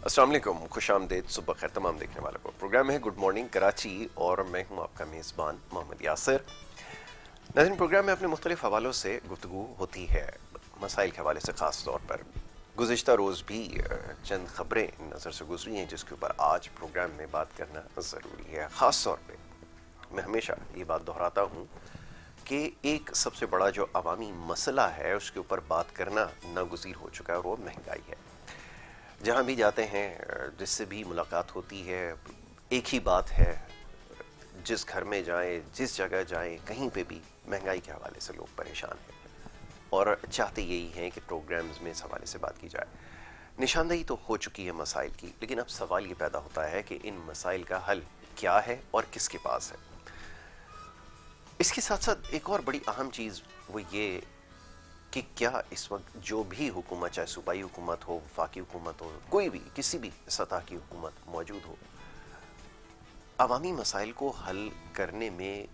अस्सलाम वालेकुम, खुश आमदेद, सुबह खैर तमाम देखने वालों को। प्रोग्राम है गुड मॉर्निंग कराची और मैं हूं आपका मेज़बान मोहम्मद यासिर। नाज़रीन, प्रोग्राम में अपने मुख्तलिफ हवालों से गुफ्तगू होती है, मसाइल के हवाले से ख़ास तौर पर। गुज़िश्ता रोज़ भी चंद ख़बरें नज़र से गुजरी हैं जिसके ऊपर आज प्रोग्राम में बात करना ज़रूरी है। ख़ास तौर पर मैं हमेशा ये बात दोहराता हूँ कि एक सबसे बड़ा जो अवामी मसला है उसके ऊपर बात करना नागुज़ीर हो चुका है और वो महंगाई है। जहाँ भी जाते हैं, जिससे भी मुलाकात होती है, एक ही बात है। जिस घर में जाएं, जिस जगह जाएं, कहीं पे भी महंगाई के हवाले से लोग परेशान हैं और चाहते यही हैं कि प्रोग्राम्स में इस हवाले से बात की जाए। निशानदेही तो हो चुकी है मसाइल की, लेकिन अब सवाल ये पैदा होता है कि इन मसाइल का हल क्या है और किसके पास है। इसके साथ साथ एक और बड़ी अहम चीज़ वो ये कि क्या इस वक्त जो भी हुकूमत, चाहे सूबाई हुकूमत हो, वफाकी हुकूमत हो, कोई भी किसी भी सतह की हुकूमत मौजूद हो, अवामी मसाइल को हल करने में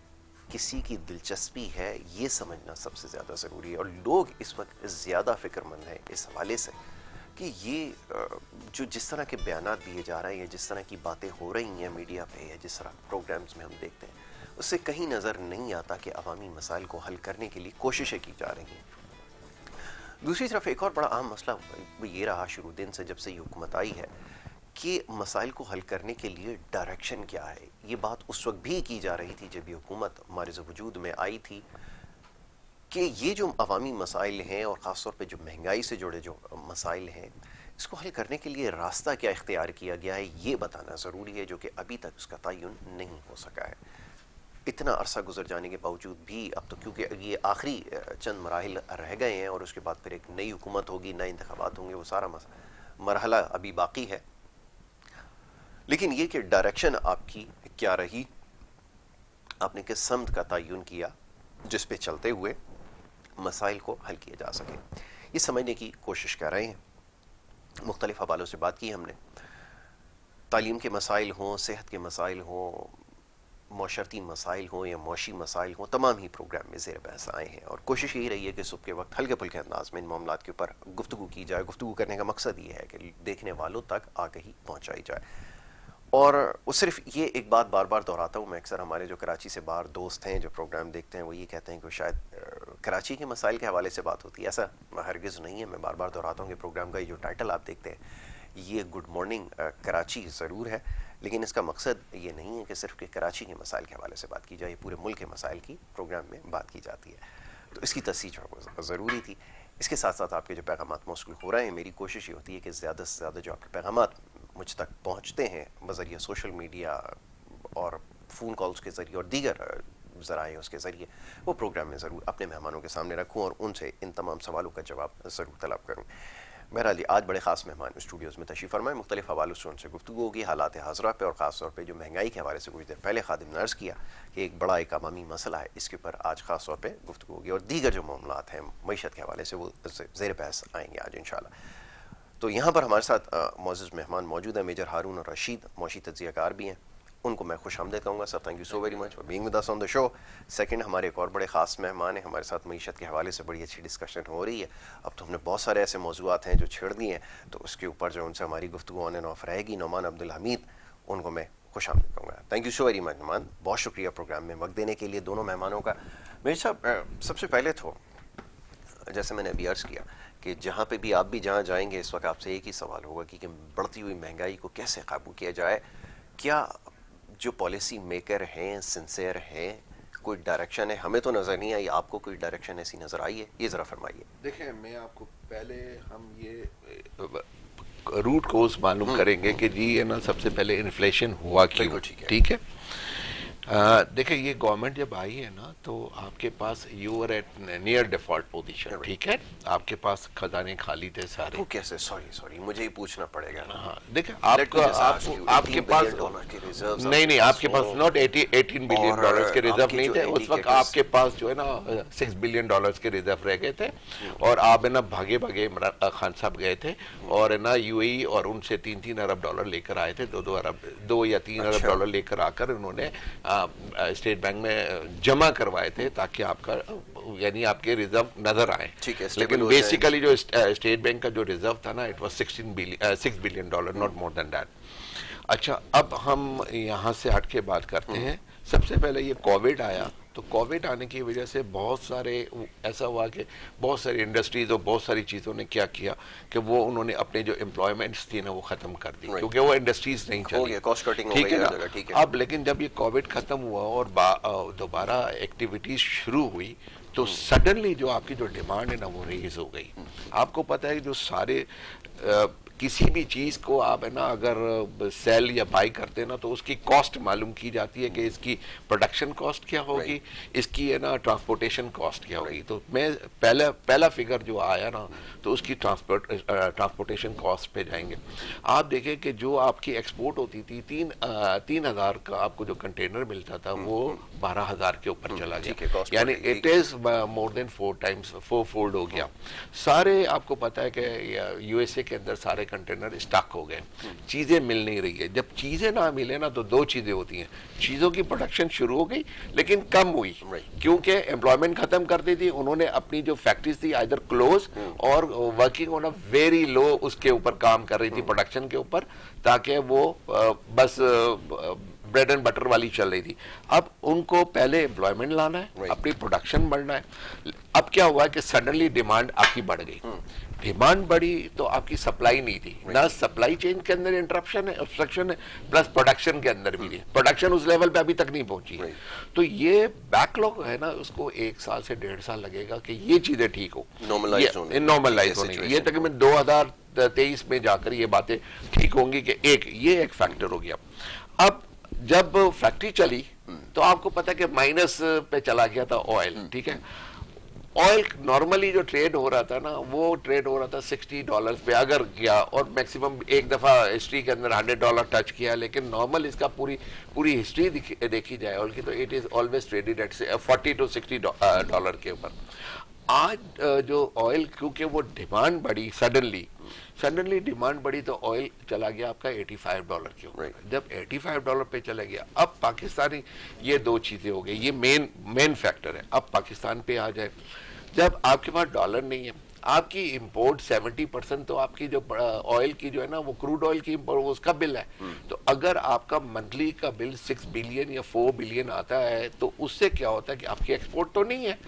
किसी की दिलचस्पी है, ये समझना सबसे ज़्यादा ज़रूरी है। और लोग इस वक्त ज़्यादा फ़िक्रमंद हैं इस हवाले से कि ये जो जिस तरह के बयानात दिए जा रहे हैं या जिस तरह की बातें हो रही हैं मीडिया पे या जिस तरह प्रोग्राम्स में हम देखते हैं, उससे कहीं नज़र नहीं आता कि अवामी मसाइल को हल करने के लिए कोशिशें की जा रही हैं। दूसरी तरफ एक और बड़ा अहम मसला वो ये रहा शुरू दिन से, जब से ये हुकूमत आई है, कि मसाइल को हल करने के लिए डायरेक्शन क्या है। ये बात उस वक्त भी की जा रही थी जब ये हुकूमत हमारे वजूद में आई थी कि ये जो अवामी मसाइल हैं और ख़ास तौर पे जो महंगाई से जुड़े जो मसाइल हैं, इसको हल करने के लिए रास्ता क्या इख्तियार किया गया है, ये बताना ज़रूरी है, जो कि अभी तक उसका तयन नहीं हो सका है। इतना अरसा गुजर जाने के बावजूद भी अब तो, क्योंकि ये आखिरी चंद मराहिल रह गए हैं और उसके बाद फिर एक नई हुकूमत होगी, नए इंतखाबात होंगे, वो सारा मरहला अभी बाकी है। लेकिन ये कि डायरेक्शन आपकी क्या रही, आपने किस समत का तयन किया जिस पे चलते हुए मसाइल को हल किया जा सके, ये समझने की कोशिश कर रहे हैं। मुख्तलिफ हवालों से बात की हमने, तालीम के मसाइल हों, सेहत के मसाइल हों, मौशरती मसाइल हों या मौशी मसाइल हों, तमाम ही प्रोग्राम में ज़ेर बहस आए हैं और कोशिश यही रही है कि सुबह के वक्त हल्के फुल्के अंदाज में इन मामलों के ऊपर गुफ्तगू की जाए। गुफ्तगू करने का मकसद ये है कि देखने वालों तक आगही पहुँचाई जाए। और वो सिर्फ ये एक बात बार बार दोहराता हूँ मैं, अक्सर हमारे जो कराची से बाहर दोस्त हैं जो प्रोग्राम देखते हैं वो ये कहते हैं कि शायद कराची के मसाइल के हवाले से बात होती है। ऐसा हरगिज़ नहीं है। मैं बार बार दोहराता हूँ कि प्रोग्राम का ये जो टाइटल आप देखते हैं, ये गुड मॉर्निंग कराची ज़रूर है, लेकिन इसका मकसद ये नहीं है कि सिर्फ कि कराची के मसाइल के हवाले से बात की जाए, ये पूरे मुल्क के मसाइल की प्रोग्राम में बात की जाती है। तो इसकी तस्दीक जो ज़रूरी थी। इसके साथ साथ आपके जो पैगामात मौसूल हो रहे हैं, मेरी कोशिश ये होती है कि ज़्यादा से ज़्यादा जो आपके पैगामात मुझ तक पहुँचते हैं बज़रिए सोशल मीडिया और फ़ोन कॉल्स के ज़रिए और दीगर ज़राए उसके ज़रिए, वो प्रोग्राम में ज़रूर अपने मेहमानों के सामने रखूँ और उनसे इन तमाम सवालों का जवाब ज़रूर तलब करूँ। बहरहाल आज बड़े ख़ास मेहमान स्टूडियोज़ में तशरीफ़ फरमाए, मुख्तलिफ हवालों से उनसे गुफ्तगू होगी हालात हाज़रा पे और ख़ास तौर पे जो महंगाई के हवाले से कुछ देर पहले खादिम ने अर्ज़ किया कि एक बड़ा एक अवामी मसला है, इसके ऊपर आज ख़ास तौर पे गुफ्तगू होगी और दीगर जो मामलात हैं मईशत के हवाले से वो ज़ेर बहस आएंगे आज इंशाअल्लाह। तो यहाँ पर हमारे साथ मौजूद मेहमान मौजूद है, मेजर हारून और रशीद मौशी तज्ज़ियाकार भी हैं, उनको मैं खुश आमदीद कहूँगा। Sir, thank you so very much for being with us on the show. Second, हमारे एक और बड़े ख़ास मेहमान हैं, हमारे साथ मईशत के हवाले से बड़ी अच्छी डिस्कशन हो रही है। अब तो हमने बहुत सारे ऐसे मौज़ूआत हैं जो छेड़ दिए हैं, तो उसके ऊपर जो उनसे हमारी गुफ्तगू ऑन एंड ऑफ रहेगी। नोमान अब्दुल हमीद, उनको मैं खुश आमदीद कहूँगा। Thank you so very much Noman, बहुत शुक्रिया प्रोग्राम में वक्त देने के लिए दोनों मेहमानों का। मेरे साहब, सबसे पहले तो जैसे मैंने अभी अर्ज़ किया कि जहाँ पे भी आप भी जहाँ जाएंगे इस वक्त आपसे एक ही सवाल होगा कि बढ़ती हुई महंगाई को कैसे काबू किया जाए। क्या जो पॉलिसी मेकर हैं सिंसियर हैं, कोई डायरेक्शन है? हमें तो नज़र नहीं आई, आपको कोई डायरेक्शन ऐसी नज़र आई है? ये ज़रा फरमाइए। देखें, मैं आपको पहले हम ये रूट कोर्स मालूम करेंगे कि जी ये ना सबसे पहले इन्फ्लेशन हुआ क्यों। ठीक है, देखिए ये गवर्नमेंट जब आई है ना तो आपके पास you are at near default position. ठीक है, आपके पास खजाने खाली थे सारे। वो कैसे? सॉरी मुझे ही पूछना पड़ेगा ना। हाँ, देखिए आपके पास नहीं, आपके पास नॉट 18 बिलियन डॉलर्स के रिजर्व नहीं थे उस वक्त। आपके पास जो है ना 6 बिलियन डॉलर्स के रिजर्व रह गए थे और आप है ना भागे भागे इमरान खान साहब गए थे और है ना यूएई और उनसे 3-3 अरब डॉलर लेकर आए थे, 2 या 3 अरब डॉलर लेकर आकर उन्होंने स्टेट बैंक में जमा करवाए थे ताकि आपका यानी आपके रिजर्व नजर आए। ठीक है, लेकिन बेसिकली जो स्टेट बैंक का जो रिजर्व था ना, it was $6 billion, not more than that. अच्छा, अब हम यहाँ से हट के बात करते हैं। सबसे पहले ये कोविड आया, तो कोविड आने की वजह से बहुत सारे ऐसा हुआ कि बहुत सारी इंडस्ट्रीज और बहुत सारी चीज़ों ने क्या किया कि वो उन्होंने अपने जो एम्प्लॉयमेंट्स थी ना वो ख़त्म कर दी, क्योंकि वो इंडस्ट्रीज नहीं चली, कॉस्ट कटिंग हो ठीक है गई। ना। ठीक है। अब लेकिन जब ये कोविड ख़त्म हुआ और दोबारा एक्टिविटीज शुरू हुई, तो सडनली जो आपकी जो डिमांड है ना वो रेज हो गई। आपको पता है कि जो सारे किसी भी चीज को आप है ना अगर सेल या बाई करते हैं ना, तो उसकी कॉस्ट मालूम की जाती है कि इसकी प्रोडक्शन कॉस्ट क्या होगी, इसकी है ना ट्रांसपोर्टेशन कॉस्ट क्या होगी। तो मैं पहला फिगर जो आया ना, तो उसकी ट्रांसपोर्टेशन कॉस्ट पे जाएंगे। आप देखें कि जो आपकी एक्सपोर्ट होती थी 3,000 का आपको जो कंटेनर मिलता था वो 12,000 के ऊपर चला गया, यानी it is more than 4 fold हो गया। सारे आपको पता है कि यूएसए के अंदर सारे कंटेनर स्टॉक हो गए, चीजें मिल नहीं रही है। जब चीजें ना मिले ना, तो दो चीजें होती हैं, चीजों की प्रोडक्शन शुरू हो गई लेकिन कम हुई, क्योंकि एम्प्लॉयमेंट खत्म कर दी थी उन्होंने, अपनी जो फैक्ट्रीज थी आइदर क्लोज और working on a very low उसके ऊपर काम कर रही थी, प्रोडक्शन के ऊपर, ताकि वो बस ब्रेड एंड बटर वाली चल रही थी। अब उनको पहले एम्प्लॉयमेंट लाना है, अपनी प्रोडक्शन बढ़ना है। अब क्या हुआ कि सडनली डिमांड आपकी बढ़ गई, डिमांड बढ़ी तो आपकी सप्लाई नहीं थी ना, सप्लाई चेन के अंदर इंटरप्शन है, ऑब्स्ट्रक्शन है, प्लस प्रोडक्शन के अंदर भी नहीं, प्रोडक्शन उस लेवल पे अभी तक नहीं पहुंची है। तो ये बैकलॉग है ना, उसको 1 साल से 1.5 साल लगेगा कि ये चीजें ठीक हो, नॉर्मलाइज होने। ये तकरीबन 2023 में जाकर ये बातें ठीक होंगी कि ये एक फैक्टर हो गया। अब जब फैक्ट्री चली तो आपको पता है कि माइनस पे चला गया था ऑयल, ठीक है। ऑयल नॉर्मली जो ट्रेड हो रहा था ना, वो ट्रेड हो रहा था $60 पे अगर गया, और मैक्सिमम एक दफा हिस्ट्री के अंदर $100 टच किया, लेकिन नॉर्मल इसका पूरी हिस्ट्री देखी जाए ऑयल की, तो it is always traded at $40 to $60 के ऊपर। आज जो ऑयल, क्योंकि वो डिमांड बढ़ी, सडनली डिमांड बढ़ी, तो ऑयल चला गया आपका $85 के ऊपर। जब $85 पे चला गया, अब पाकिस्तानी, ये दो चीजें हो गई, ये मेन फैक्टर है। अब पाकिस्तान पे आ जाए, जब आपके पास डॉलर नहीं है, आपकी इंपोर्ट 70% तो आपकी जो ऑयल की जो है ना, वो क्रूड ऑयल की इंपोर्ट, उसका बिल है। तो अगर आपका मंथली का बिल 6 बिलियन या 4 बिलियन आता है, तो उससे क्या होता है कि आपकी एक्सपोर्ट तो नहीं है।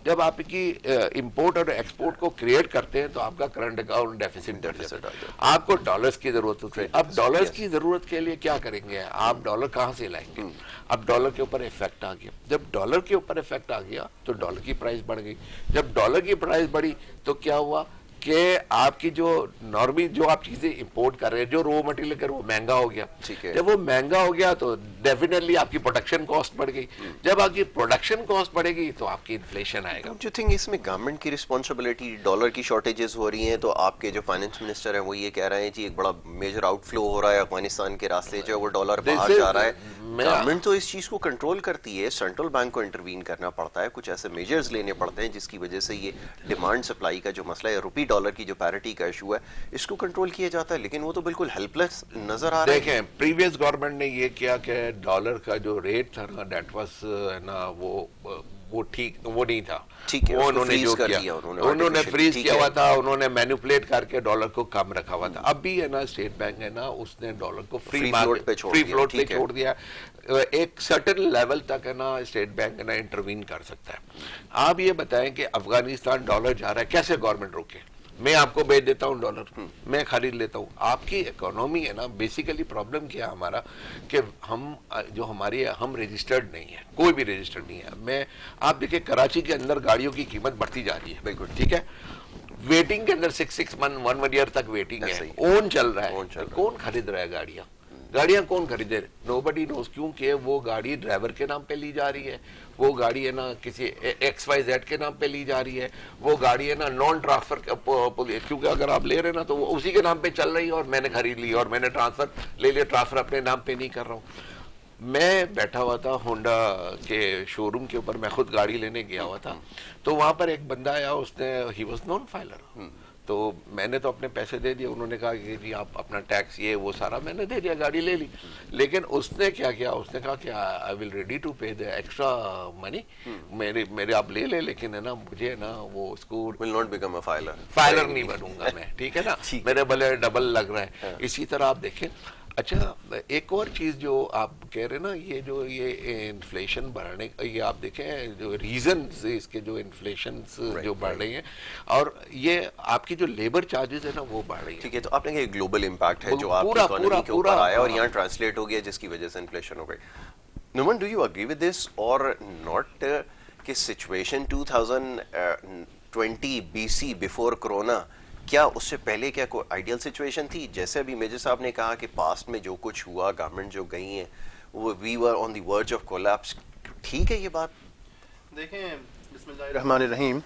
जब आपकी इंपोर्ट और एक्सपोर्ट को क्रिएट करते हैं, तो आपका करंट अकाउंट डेफिसिट बढ़ जाता है, आपको डॉलर्स की जरूरत होती है। अब डॉलर्स की जरूरत के लिए क्या करेंगे आप, डॉलर कहाँ से लाएंगे? अब डॉलर के ऊपर इफेक्ट आ गया। जब डॉलर के ऊपर इफेक्ट आ गया, तो डॉलर की प्राइस बढ़ गई। जब डॉलर की प्राइस बढ़ी, तो क्या हुआ कि आपकी जो नॉर्मली जो आप चीजें इंपोर्ट कर रहे हैं, जो रॉ मटेरियल कर, वो महंगा हो गया। जब वो महंगा हो गया, तो डेफिनेटली आपकी प्रोडक्शन कॉस्ट बढ़ गई। जब आपकी प्रोडक्शन कॉस्ट बढ़ेगी, तो आपकी इन्फ्लेशन आएगा। जो थिंग इसमें गवर्नमेंट की रिस्पॉन्सिबिलिटी, डॉलर की शॉर्टेजेस हो रही हैं, तो आपके जो फाइनेंस मिनिस्टर हैं वो ये कह रहे हैं जी एक बड़ा मेजर आउटफ्लो हो रहा है अफगानिस्तान के रास्ते, जो वो डॉलर बाहर जा रहा है। गवर्नमेंट तो इस चीज को कंट्रोल करती है, सेंट्रल बैंक को इंटरवीन करना पड़ता है, कुछ ऐसे मेजर्स लेने पड़ते हैं जिसकी वजह से ये डिमांड सप्लाई का जो मसला है, रुपी डॉलर की जो पैरिटी का इशू है, इसको कंट्रोल किया जाता है। लेकिन वो तो बिल्कुल हेल्पलेस नजर आ रहा है। देखें, प्रीवियस गवर्नमेंट ने ये किया कि डॉलर का जो रेट था ना, दैट वाज ना, वो ठीक, वो नहीं था, ठीक है, वो उन्होंने जो किया, उन्होंने फ्रीज किया हुआ था, उन्होंने मैनिपुलेट करके डॉलर को कम रखा हुआ था। अब भी है ना, स्टेट बैंक है ना, उसने डॉलर को फ्री फ्लोट पे छोड़ दिया। एक सर्टेन लेवल तक है ना, स्टेट बैंक है ना इंटरवीन कर सकता है। आप ये बताएं कि अफगानिस्तान डॉलर जा रहा है, कैसे गवर्नमेंट रोके? मैं आपको भेज देता हूँ डॉलर, मैं खरीद लेता हूँ। आपकी इकोनॉमी है ना, बेसिकली प्रॉब्लम क्या है हमारा, कि हम रजिस्टर्ड नहीं है, कोई भी रजिस्टर्ड नहीं है। आप देखिए, कराची के अंदर गाड़ियों की कीमत बढ़ती जा रही है, बिल्कुल ठीक है। वेटिंग के अंदर 6 मंथ 1 ईयर तक वेटिंग है, ओन चल रहा है, कौन खरीद रहा है गाड़ियां कौन खरीदे? नोबडी नोस, क्योंकि वो गाड़ी ड्राइवर के नाम पे ली जा रही है, वो गाड़ी है ना किसी XYZ के नाम पे ली जा रही है, वो गाड़ी है ना नॉन ट्रांसफर, क्योंकि अगर आप ले रहे ना, तो वो उसी के नाम पे चल रही है, और मैंने खरीद ली और मैंने ट्रांसफर ले लिया, ट्रांसफर अपने नाम पे नहीं कर रहा हूँ। मैं बैठा हुआ था होंडा के शोरूम के ऊपर, मैं खुद गाड़ी लेने गया हुआ था, तो वहां पर एक बंदा आया, उसने, ही वाज नॉन फाइलर, तो मैंने तो अपने पैसे दे दिए, उन्होंने कहा कि जी आप अपना टैक्स ये वो सारा मैंने दे दिया, गाड़ी ले ली। लेकिन उसने क्या किया, उसने कहा कि आई विल रेडी टू पे द एक्स्ट्रा मनी, मेरे आप ले ले, लेकिन है ना मुझे है ना वो school will not become a filer नहीं बनूंगा मैं, ठीक है ना, मेरे भले डबल लग रहा है। इसी तरह आप देखें। अच्छा, एक और चीज जो आप कह रहे हैं ना, ये इन्फ्लेशन बढ़ने, ये आप देखें जो रीजन इसके जो इन्फ्लेशन जो बढ़ रही हैं, और ये आपकी जो लेबर चार्जेस है ना वो बढ़ रही है। ठीक है, तो आपने कहा ग्लोबल इम्पैक्ट है जो आपकी इकोनॉमी के ऊपर आया और यहाँ ट्रांसलेट हो गया, जिसकी वजह से इन्फ्लेशन हो गई। Numan, do you agree with this or not कि सिचुएशन 2020 BC बिफोर कोरोना, क्या उससे पहले क्या कोई आइडियल सिचुएशन थी? जैसे अभी मेजर साहब ने कहा कि पास्ट में जो कुछ हुआ, गवर्नमेंट जो गई है वो we were on the verge of collapse, ठीक है ये बात? देखें, बिस्मिल्लाहिर्रहमानिर्रहीम,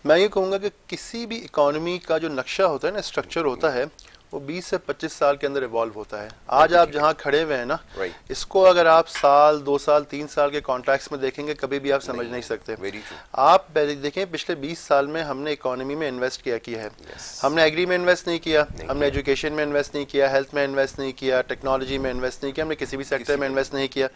मैं ये कहूँगा कि किसी भी इकोनॉमी का जो नक्शा होता है ना, स्ट्रक्चर होता है, वो 20 से 25 साल के अंदर इवॉल्व होता है। आज आप जहाँ खड़े हुए हैं ना, इसको अगर आप साल 2 साल 3 साल के कॉन्ट्रैक्ट्स में देखेंगे कभी भी आप समझ नहीं सकते। आप पहले देखें, पिछले 20 साल में हमने इकोनॉमी में इन्वेस्ट किया है। हमने एग्री में इन्वेस्ट नहीं किया, हमने एजुकेशन में इन्वेस्ट नहीं किया, हेल्थ में इन्वेस्ट नहीं किया, टेक्नोलॉजी में इन्वेस्ट नहीं किया, हमने किसी भी सेक्टर में इन्वेस्ट नहीं किया।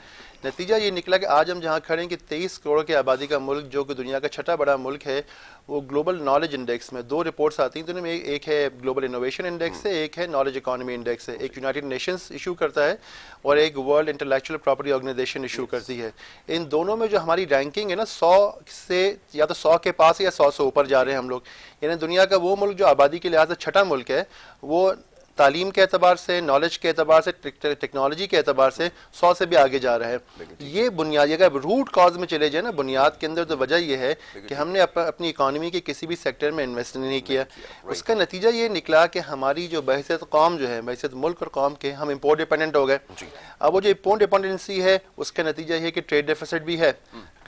नतीजा ये निकला कि आज हम जहाँ खड़े हैं कि 23 करोड़ की आबादी का मुल्क, जो कि दुनिया का छठा बड़ा मुल्क है, वो ग्लोबल नॉलेज इंडेक्स में 2 रिपोर्ट्स आती हैं, दोनों में एक है ग्लोबल इनोवेशन इंडेक्स है, एक है नॉलेज इकोनॉमी इंडेक्स है। एक यूनाइटेड नेशंस इशू करता है और एक World Intellectual Property Organization issue करती है। इन दोनों में जो हमारी रैंकिंग है ना, 100 से या तो 100 के पास या 100 से ऊपर जा रहे हैं हम लोग। यानी दुनिया का वो मुल्क जो आबादी के लिहाज से छठा मुल्क है, वो तालीम के एतबार से, नॉलेज के एतबार से, टेक्नोलॉजी के एतबार से 100 से भी आगे जा रहा है। ये बुनियाद, अगर रूट कॉज में चले जाए ना, बुनियाद के अंदर, तो वजह यह है कि हमने अपनी इकोनॉमी के किसी भी सेक्टर में इन्वेस्ट नहीं किया। उसका नतीजा ये निकला कि हमारी जो बहसियत कौम जो है, बहसियत मुल्क और कौम के, हम इम्पोर्ट डिपेंडेंट हो गए। अब वो जो इम्पोर्ट डिपेंडेंसी है, उसका नतीजा ये कि ट्रेड डेफिसिट भी है,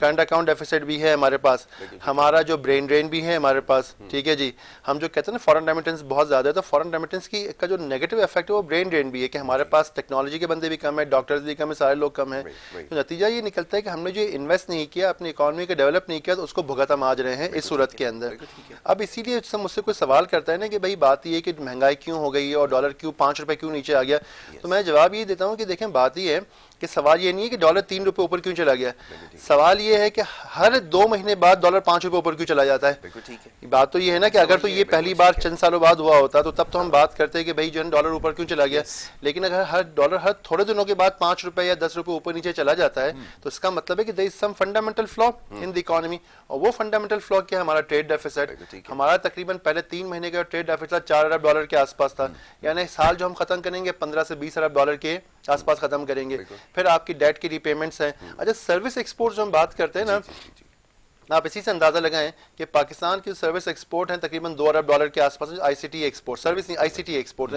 करंट अकाउंट डेफिसिट भी है हमारे पास, हमारा जो ब्रेन ड्रेन भी है हमारे पास। ठीक है जी, हम जो कहते हैं ना फॉरेन रेमिटेंस बहुत ज़्यादा है, तो फॉरेन रेमिटेंस की का जो नेगेटिव इफेक्ट है वो ब्रेन ड्रेन भी है कि हमारे पास टेक्नोलॉजी के बंदे भी कम है, डॉक्टर्स भी कम है, सारे लोग कम है। तो नतीजा ये निकलता है कि हमने जो इन्वेस्ट नहीं किया, अपनी इकोनॉमी को डेवलप नहीं किया, तो उसको भुगत हम आज रहे हैं इस सूरत के अंदर। अब इसीलिए मुझसे कोई सवाल करता है ना कि भाई बात ये है कि महंगाई क्यों हो गई है और डॉलर क्यों 5 रुपए क्यों नीचे आ गया, तो मैं जवाब ये देता हूँ कि देखें, बात ये है कि सवाल ये नहीं है कि डॉलर 3 रुपए ऊपर क्यों चला गया, सवाल ये है कि हर 2 महीने बाद डॉलर 5 रुपए ऊपर क्यों चला जाता है। बात तो ये है ना कि अगर तो ये पहली बार चंद सालों बाद हुआ होता तो तब तो हम बात करते हैं कि भाई जो है डॉलर ऊपर क्यों चला गया। लेकिन अगर हर डॉलर हर थोड़े दिनों के बाद 5 रुपए या 10 रुपए ऊपर नीचे चला जाता है, तो इसका मतलब है कि there is some fundamental flaw in the economy. और वो फंडामेंटल फ्लॉ क्या है, हमारा ट्रेड डेफिसिट। हमारा तकरीबन पहले 3 महीने का ट्रेड डेफिसिट 4 अरब डॉलर के आसपास था, यानी साल जो हम खत्म करेंगे 15 से 20 अरब डॉलर के आसपास खत्म करेंगे। फिर आपकी डेट की रीपेमेंट्स हैं। अच्छा, सर्विस एक्सपोर्ट जो हम बात करते हैं ना, आप इसी से अंदाजा लगाएं कि पाकिस्तान की सर्विस एक्सपोर्ट हैं तकरीबन 2 अरब डॉलर के आसपास, आईसीटी एक्सपोर्ट, सर्विस नहीं ICT export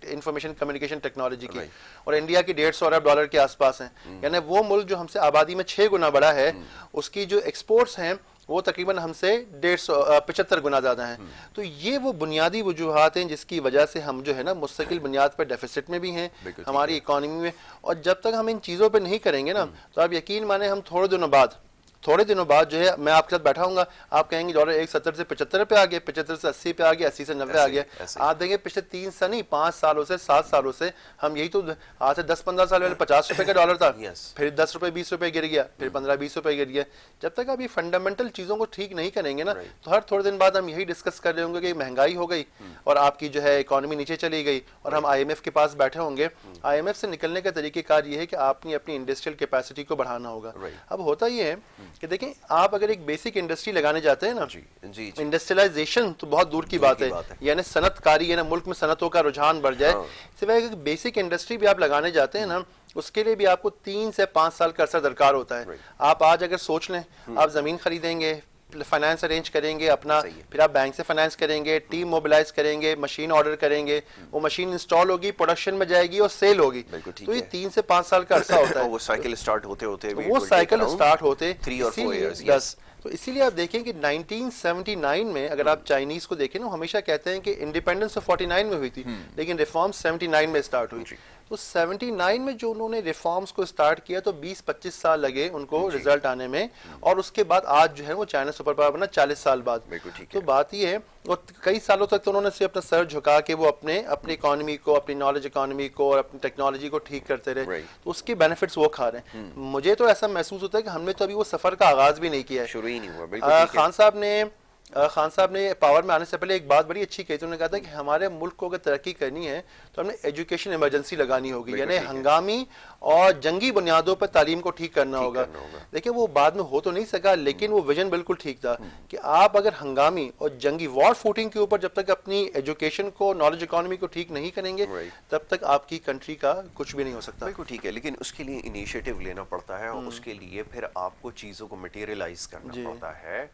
information communication technology की, और इंडिया की 150 अरब डॉलर के आसपास हैं। यानी वो मुल्क जो हमसे आबादी में 6 गुना बड़ा है, उसकी जो एक्सपोर्ट्स हैं वो तकरीबन हमसे 175 गुना ज़्यादा हैं। तो ये वो बुनियादी वजूहात हैं जिसकी वजह से हम जो है ना मुस्तकिल बुनियाद पर डेफिसिट में भी हैं हमारी इकोनॉमी में। और जब तक हम इन चीज़ों पर नहीं करेंगे ना, तो आप यकीन माने हम थोड़े दिनों बाद जो है, मैं आपके साथ बैठा हूंगा, आप कहेंगे डॉलर 170 से 75 पे आ गया, 75 से 80 पे आ गया, 80 से 90 आ गया। आप देंगे पिछले 3 साल नहीं 5 सालों से 7 सालों से हम यही, तो आज से 10-15 साल पहले 50 रुपए का डॉलर था, फिर 10 रुपए 20 रुपए गिर गया, फिर 15-20 रुपए गिर गया। जब तक आप ये फंडामेंटल चीज़ों को ठीक नहीं करेंगे ना, तो हर थोड़े दिन बाद हम यही डिस्कस कर रहे होंगे कि महंगाई हो गई और आपकी जो है इकोनॉमी नीचे चली गई, और हम IMF के पास बैठे होंगे। IMF से निकलने का तरीक़ेकार ये है कि आपने अपनी इंडस्ट्रियल कैपेसिटी को बढ़ाना होगा। अब होता ये है कि देखें, आप अगर एक बेसिक इंडस्ट्री लगाने जाते हैं ना, इंडस्ट्रियलाइजेशन तो बहुत दूर की बात है, यानी सनतकारी, यानी मुल्क में सनतों का रुझान बढ़ जाए, सिवाय एक बेसिक इंडस्ट्री भी आप लगाने जाते हैं ना, उसके लिए भी आपको 3 से 5 साल का अरसा दरकार होता है। आप आज अगर सोच लें, आप जमीन खरीदेंगे, फाइनेंस अरेंज करेंगे अपना, फिर आप बैंक से फाइनेंस करेंगे, टीम मोबिलाइज करेंगे, मशीन ऑर्डर करेंगे, वो मशीन इंस्टॉल होगी, प्रोडक्शन में जाएगी और सेल होगी। तो ये 3 से 5 साल का अरसा होता है। वो साइकिल स्टार्ट होते 3 और 4 इयर्स। तो इसीलिए आप देखें कि 1979 में अगर आप चाइनीज को देखें ना, हमेशा कहते हैं कि इंडिपेंडेंस तो 49 में हुई थी, लेकिन रिफॉर्म 79 में स्टार्ट हुई। तो 79 में जो उन्होंने रिफॉर्म्स को स्टार्ट किया, तो 20-25 साल लगे उनको रिजल्ट आने में, और उसके बाद आज जो है वो चाइना सुपर पावर बना 40 साल बाद। तो बात यह है और कई सालों तक तो उन्होंने सिर्फ अपना सर झुका के वो अपनी इकोनॉमी को, अपनी नॉलेज इकोनॉमी को और अपनी टेक्नोलॉजी को ठीक करते रहे, तो उसके बेनिफिट्स वो खा रहे हैं। मुझे तो ऐसा महसूस होता है कि हमने तो अभी वो सफर का आगाज भी नहीं किया है, शुरू ही नहीं हुआ। बिल्कुल खान साहब ने पावर में आने से पहले एक बात बड़ी अच्छी कही थी। उन्होंने कहा था कि हमारे मुल्क को अगर तरक्की करनी है तो हमने एजुकेशन इमरजेंसी लगानी होगी, यानी हंगामी और जंगी बुनियादों पर तालीम को ठीक करना होगा। देखिए वो बाद में हो तो नहीं सका, लेकिन वो विजन बिल्कुल ठीक था कि आप अगर हंगामी और जंगी वॉर फूटिंग के ऊपर जब तक अपनी एजुकेशन को, नॉलेज इकोनॉमी को ठीक नहीं करेंगे तब तक आपकी कंट्री का कुछ भी नहीं हो सकता। बिल्कुल ठीक है, लेकिन उसके लिए इनिशिएटिव लेना पड़ता है और उसके लिए फिर आपको चीजों को मटेरियलाइज करना पड़ता है,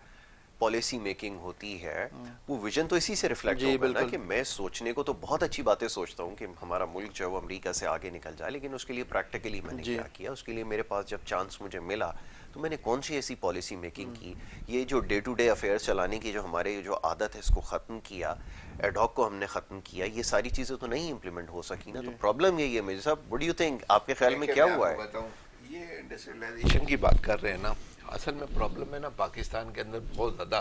पॉलिसी मेकिंग होती है। वो विजन तो इसी से रिफ्लेक्ट होगा ना कि मैं सोचने को तो बहुत अच्छी बातें सोचता हूँ कि हमारा मुल्क जो है वो अमेरिका से आगे निकल जाए, लेकिन उसके लिए प्रैक्टिकली मैंने क्या किया, उसके लिए मेरे पास जब चांस मुझे मिला तो मैंने कौन सी ऐसी पॉलिसी मेकिंग की, ये जो डे टू डे अफेयर्स चलाने की जो हमारे जो आदत है इसको ख़त्म किया, एडहॉक को हमने ख़त्म किया, ये सारी चीज़ें तो नहीं इम्प्लीमेंट हो सकी ना। तो प्रॉब्लम यही है मेरे साहब, व्हाट डू यू थिंक, आपके ख्याल में क्या हुआ है? ये इंडस्ट्रियलाइजेशन की बात कर रहे हैं ना, असल में प्रॉब्लम है ना पाकिस्तान के अंदर बहुत ज्यादा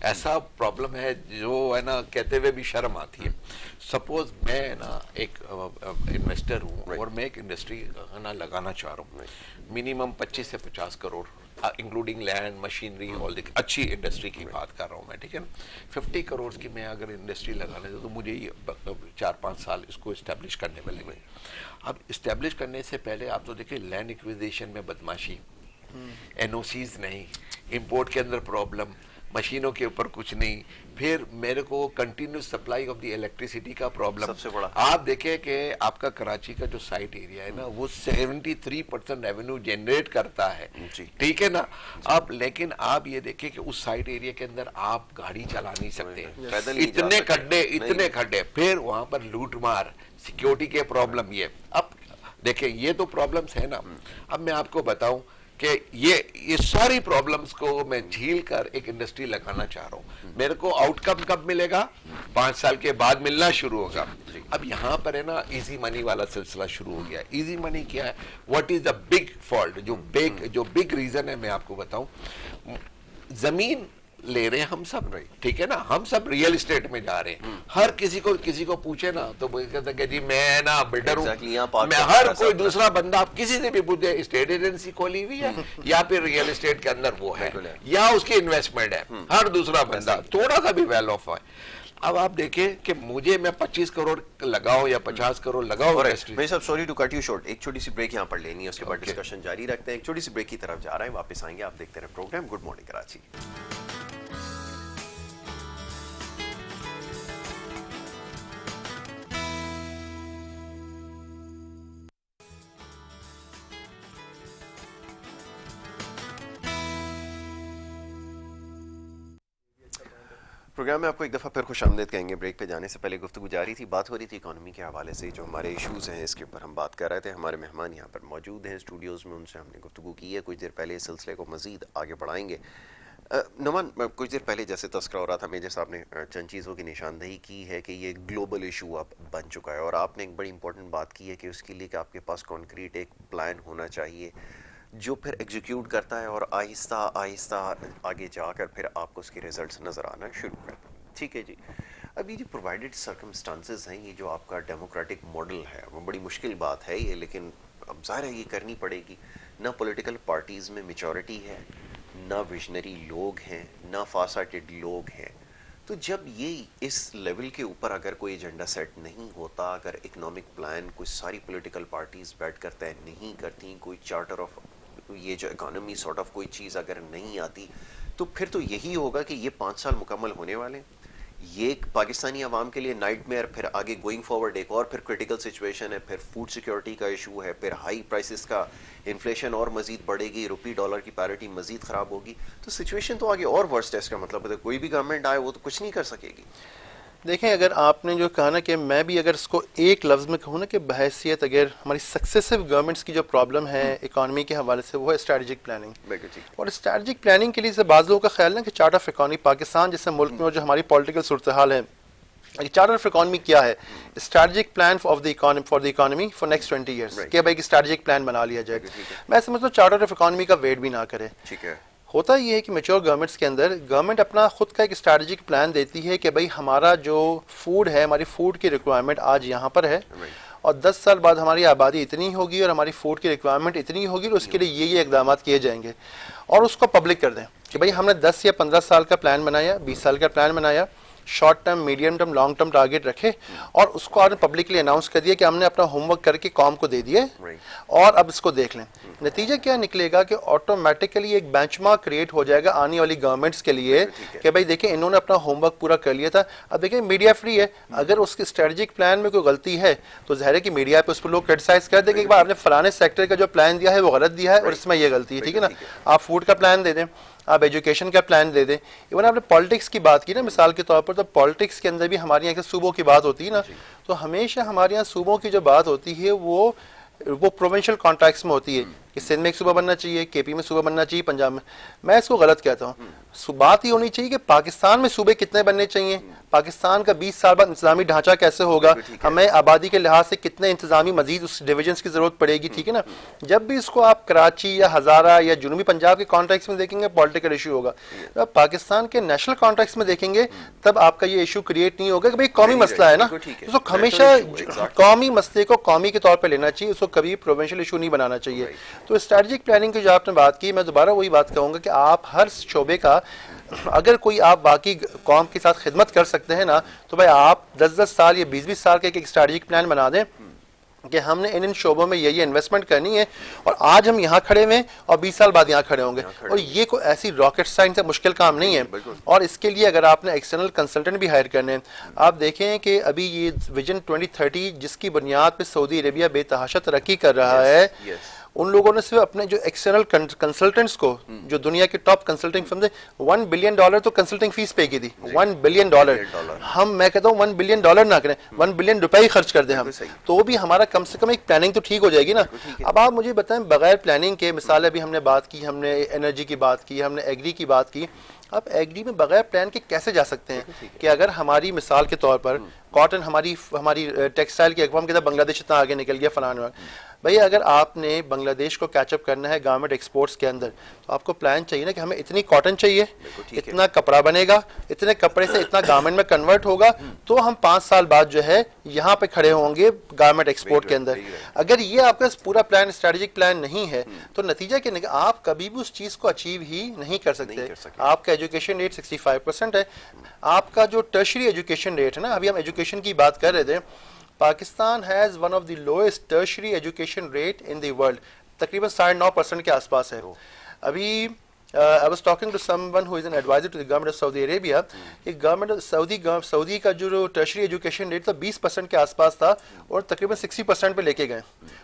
ऐसा प्रॉब्लम है जो है ना कहते हुए भी शर्म आती है। सपोज मैं ना एक इन्वेस्टर हूँ और मैं एक इंडस्ट्री ना लगाना चाह रहा हूँ, मिनिमम 25 से 50 crore including land, machinery, all the अच्छी इंडस्ट्री की बात कर रहा हूँ मैं, ठीक है ना। 50 करोड़ की मैं अगर इंडस्ट्री लगाने दो तो मुझे ये 4-5 साल इसको इस्टेब्लिश करने में लगेंगे। अब इस्टेब्लिश करने से पहले आप तो देखिए लैंड एक्विजिशन में बदमाशी, एनओसीज नहीं, इंपोर्ट के अंदर प्रॉब्लम, मशीनों के ऊपर कुछ नहीं, फिर मेरे को continuous supply of the electricity का प्रॉब्लम सबसे बड़ा। आप देखें कि आपका कराची का जो साइट एरिया है ना वो 73% रेवेन्यू जनरेट करता है, ठीक है ना। अब लेकिन आप ये देखें कि उस साइट एरिया के अंदर आप गाड़ी चला नहीं सकते, इतने खड्डे, फिर वहां पर लूट मार, सिक्योरिटी के प्रॉब्लम। ये अब देखें ये तो प्रॉब्लम्स है ना। अब मैं आपको बताऊं कि ये सारी प्रॉब्लम्स को मैं झील कर एक इंडस्ट्री लगाना चाह रहा हूँ। मेरे को आउटकम कब मिलेगा? 5 साल के बाद मिलना शुरू होगा। अब यहाँ पर है ना इजी मनी वाला सिलसिला शुरू हो गया। इजी मनी क्या है? What is the big fault? जो बिग रीजन है मैं आपको बताऊं, जमीन ले रहे हैं हम सब, ठीक है ना, हम सब रियल एस्टेट में जा रहे हैं। हर किसी को पूछे ना तो कहते हैं जी मैं ना बिल्डर हूँ, मैं हर कोई दूसरा बंदा, आप किसी से भी पूछे स्टेट एजेंसी खोली हुई है या फिर रियल एस्टेट के अंदर वो है या उसकी इन्वेस्टमेंट है, हर दूसरा बंदा थोड़ा सा भी वेल ऑफ है। अब आप देखें कि मैं 25 करोड़ लगाओ या 50 करोड़ लगाओ। मैं सब sorry to cut you short, एक छोटी सी ब्रेक यहाँ पर लेनी है, उसके बाद डिस्कशन जारी रखते हैं। एक छोटी सी ब्रेक की तरफ जा रहे हैं, वापस आएंगे, आप देखते रहे programme good morning Karachi. Programme में आपको एक दफ़ा फिर खुश आमदीद कहेंगे। ब्रेक पे जाने से पहले गुफ्तगू जारी थी, बात हो रही थी इकॉनमी के हवाले से, जो हमारे इश्यूज़ हैं इसके ऊपर हम बात कर रहे थे। हमारे मेहमान यहाँ पर मौजूद हैं स्टूडियोज़ में, उनसे हमने गुफ्तगू की है। कुछ देर पहले इस सिलसिले को मज़ीद आगे बढ़ाएंगे। नमान, कुछ देर पहले जैसे तस्करा हो रहा था, मेजर साहब ने चंद चीज़ों की निशानदेही की है कि ये ग्लोबल इशू अब बन चुका है, और आपने एक बड़ी इंपॉर्टेंट बात की है कि उसके लिए कि आपके पास कॉन्क्रीट एक प्लान होना चाहिए जो फिर एग्जीक्यूट करता है और आहिस्ता आहिस्ता आगे जाकर फिर आपको उसके रिजल्ट्स नज़र आना शुरू करता है। ठीक है जी। अब ये जो प्रोवाइडेड सर्कमस्टांसेस हैं, ये जो आपका डेमोक्रेटिक मॉडल है, वो बड़ी मुश्किल बात है ये, लेकिन अब ज़ाहिर है ये करनी पड़ेगी। ना पॉलिटिकल पार्टीज़ में मेजॉरिटी है, ना विजनरी लोग हैं, ना फारसाइटेड लोग हैं। तो जब ये इस लेवल के ऊपर अगर कोई एजेंडा सेट नहीं होता, अगर इकोनॉमिक प्लान कोई सारी पॉलिटिकल पार्टीज़ बैठ कर तय नहीं करती, कोई चार्टर ऑफ ये जो इकोनॉमी सॉर्ट ऑफ कोई चीज़ अगर नहीं आती, तो फिर तो यही होगा कि ये 5 साल मुकम्मल होने वाले हैं। ये पाकिस्तानी अवाम के लिए नाइटमेयर, फिर आगे गोइंग फॉरवर्ड एक और फिर क्रिटिकल सिचुएशन है, फिर फूड सिक्योरिटी का इशू है, फिर हाई प्राइसेस का, इन्फ्लेशन और मजीद बढ़ेगी, रुपी डॉलर की पैरिटी मजीद ख़राब होगी। तो सिचुएशन तो आगे और वर्स्ट है। इसका मतलब है कोई भी गवर्नमेंट आए वो तो कुछ नहीं कर सकेगी। देखें, अगर आपने जो कहा ना कि मैं भी अगर इसको एक लफ्ज़ में कहूँ ना कि बहैसियत अगर हमारी सक्सेसिव गवर्नमेंट्स की जो प्रॉब्लम है इकॉनमी के हवाले से, वो है स्ट्रेटजिक प्लानिंग। और स्ट्रेटजिक प्लानिंग के लिए से बाज़ लोगों का ख्याल है कि चार्ट ऑफ इकॉनमी पाकिस्तान जैसे मुल्क में और जो हमारी पॉलिटिकल सूरत हाल है, चार्टर ऑफ इकॉनमी क्या है? Strategic plan for the economy for next 20 years. क्या भाई कि स्ट्रेटजिक प्लान बना लिया जाए। मैं समझता हूँ चार्टर ऑफ इकॉनमी का वेट भी ना करे। ठीक है। होता ये है कि मेच्योर गवर्नमेंट्स के अंदर गवर्नमेंट अपना खुद का एक स्ट्रैटेजिक प्लान देती है कि भाई हमारा जो फूड है, हमारी फूड की रिक्वायरमेंट आज यहाँ पर है और 10 साल बाद हमारी आबादी इतनी होगी और हमारी फूड की रिक्वायरमेंट इतनी होगी और उसके लिए ये इकदाम किए जाएंगे और उसको पब्लिक कर दें कि भाई हमने 10 या 15 साल का प्लान बनाया, 20 साल का प्लान बनाया, short term, medium term, long term target रखे और उसको आपने पब्लिकली अनाउंस कर दिया कि हमने अपना होमवर्क करके कॉम को दे दिए और अब इसको देख लें। नतीजा क्या निकलेगा कि ऑटोमेटिकली एक बेंचमार्क क्रिएट हो जाएगा आने वाली गवर्नमेंट्स के लिए कि भाई देखिए इन्होंने अपना होमवर्क पूरा कर लिया था। अब देखिए मीडिया फ्री है, अगर उसके स्ट्रेटेजिक प्लान में कोई गलती है तो जाहिर है कि मीडिया पे उस पर लोग क्रिटिसाइज कर देंगे कि भाई आपने फलाने सेक्टर का जो प्लान दिया है वो गलत दिया है और इसमें ये गलती है, ठीक है ना। आप फूड का प्लान दे दें, आप एजुकेशन का प्लान दे दें, इवन आपने पॉलिटिक्स की बात की ना मिसाल के तौर पर, तो पॉलिटिक्स के अंदर भी हमारे यहाँ के सूबों की बात होती है ना, तो हमेशा हमारे यहाँ सूबों की जो बात होती है वो प्रोविंशियल कॉन्ट्रैक्ट्स में होती है कि सिंध में एक सूबा बनना चाहिए, केपी में सूबा बनना चाहिए, पंजाब में। मैं इसको गलत कहता हूँ। बात ये होनी चाहिए कि पाकिस्तान में सूबे कितने बनने चाहिए, पाकिस्तान का 20 साल बाद इंतजामी ढांचा कैसे होगा, हमें आबादी के लिहाज से कितने इंतजामी मजीद उस डिविजन्स की जरूरत पड़ेगी, ठीक है ना। जब भी इसको आप कराची या हजारा या जुनूबी पंजाब के कॉन्ट्रैक्ट्स में देखेंगे पॉलिटिकल इशू होगा, जब पाकिस्तान के नेशनल कॉन्ट्रैक्ट्स में देखेंगे तब आपका ये इशू क्रिएट नहीं होगा कि भाई कौमी मसला है ना, तो हमेशा कौमी मसले को कौमी के तौर पर लेना चाहिए, उसको कभी प्रोविंशियल इशू नहीं बनाना चाहिए। तो स्ट्रेटेजिक प्लानिंग की जो आपने बात की, मैं दोबारा वही बात कहूंगा कि आप हर शोबे का अगर कोई आप बाकी कौम के साथ खिदमत कर सकते हैं ना, तो भाई आप 10-10 साल या 20-20 साल का एक स्ट्रेटेजिक प्लान बना दें कि हमने इन शोबों में ये इन्वेस्टमेंट करनी है और आज हम यहाँ खड़े हुए और 20 साल बाद यहाँ खड़े होंगे। और ये कोई ऐसी रॉकेट साइंस से मुश्किल काम नहीं है। और इसके लिए अगर आपने एक्सटर्नल कंसल्टेंट भी हायर करने हैं, आप देखें कि अभी ये विजन 2030 जिसकी बुनियाद पे सऊदी अरेबिया बेतहाशा तरक्की कर रहा है, उन लोगों ने सिर्फ अपने जो एक्सटर्नल कंसल्टेंट्स को, जो दुनिया के टॉप कंसल्टिंग फर्म, $1 बिलियन तो कंसल्टिंग फीस पे की थी। $1 बिलियन। हम, मैं कहता हूँ $1 बिलियन ना करें, $1 बिलियन रुपए ही खर्च कर दें हम, तो भी हमारा कम से कम एक प्लानिंग तो ठीक हो जाएगी ना। अब आप मुझे बताएं, बगैर प्लानिंग के, मिसाल अभी हमने बात की, हमने एनर्जी की बात की, हमने एग्री की बात की, आप एग्री में बगैर प्लान के कैसे जा सकते हैं कि अगर हमारी मिसाल के तौर पर कॉटन, हमारी टेक्सटाइल की अकवाम के तरफ बांग्लादेश इतना आगे निकल गया फलाना, भैया अगर आपने बांग्लादेश को कैचअप करना है गारमेंट एक्सपोर्ट्स के अंदर, तो आपको प्लान चाहिए ना कि हमें इतनी कॉटन चाहिए, इतना कपड़ा बनेगा, इतने कपड़े से इतना गारमेंट में कन्वर्ट होगा, तो हम 5 साल बाद जो है यहाँ पे खड़े होंगे गारमेंट एक्सपोर्ट के अंदर। अगर ये आपका पूरा प्लान, स्ट्रेटेजिक प्लान नहीं है, तो नतीजा क्या निकलेगा, आप कभी भी उस चीज को अचीव ही नहीं कर सकते। आपका एजुकेशन रेट 65% है, आपका जो टर्शरी एजुकेशन रेट है ना, अभी हम एजुकेशन की बात कर रहे थे, Pakistan has one of the lowest tertiary education rate in the world, तकरीबन 9.5% के आसपास है। अभी I was talking to someone who is an advisor to the government of Saudi Arabia, कि गवर्नमेंट सऊदी का जो टर्शरी एजुकेशन रेट था 20% के आसपास था और तकरीबन 60% पे लेके गए।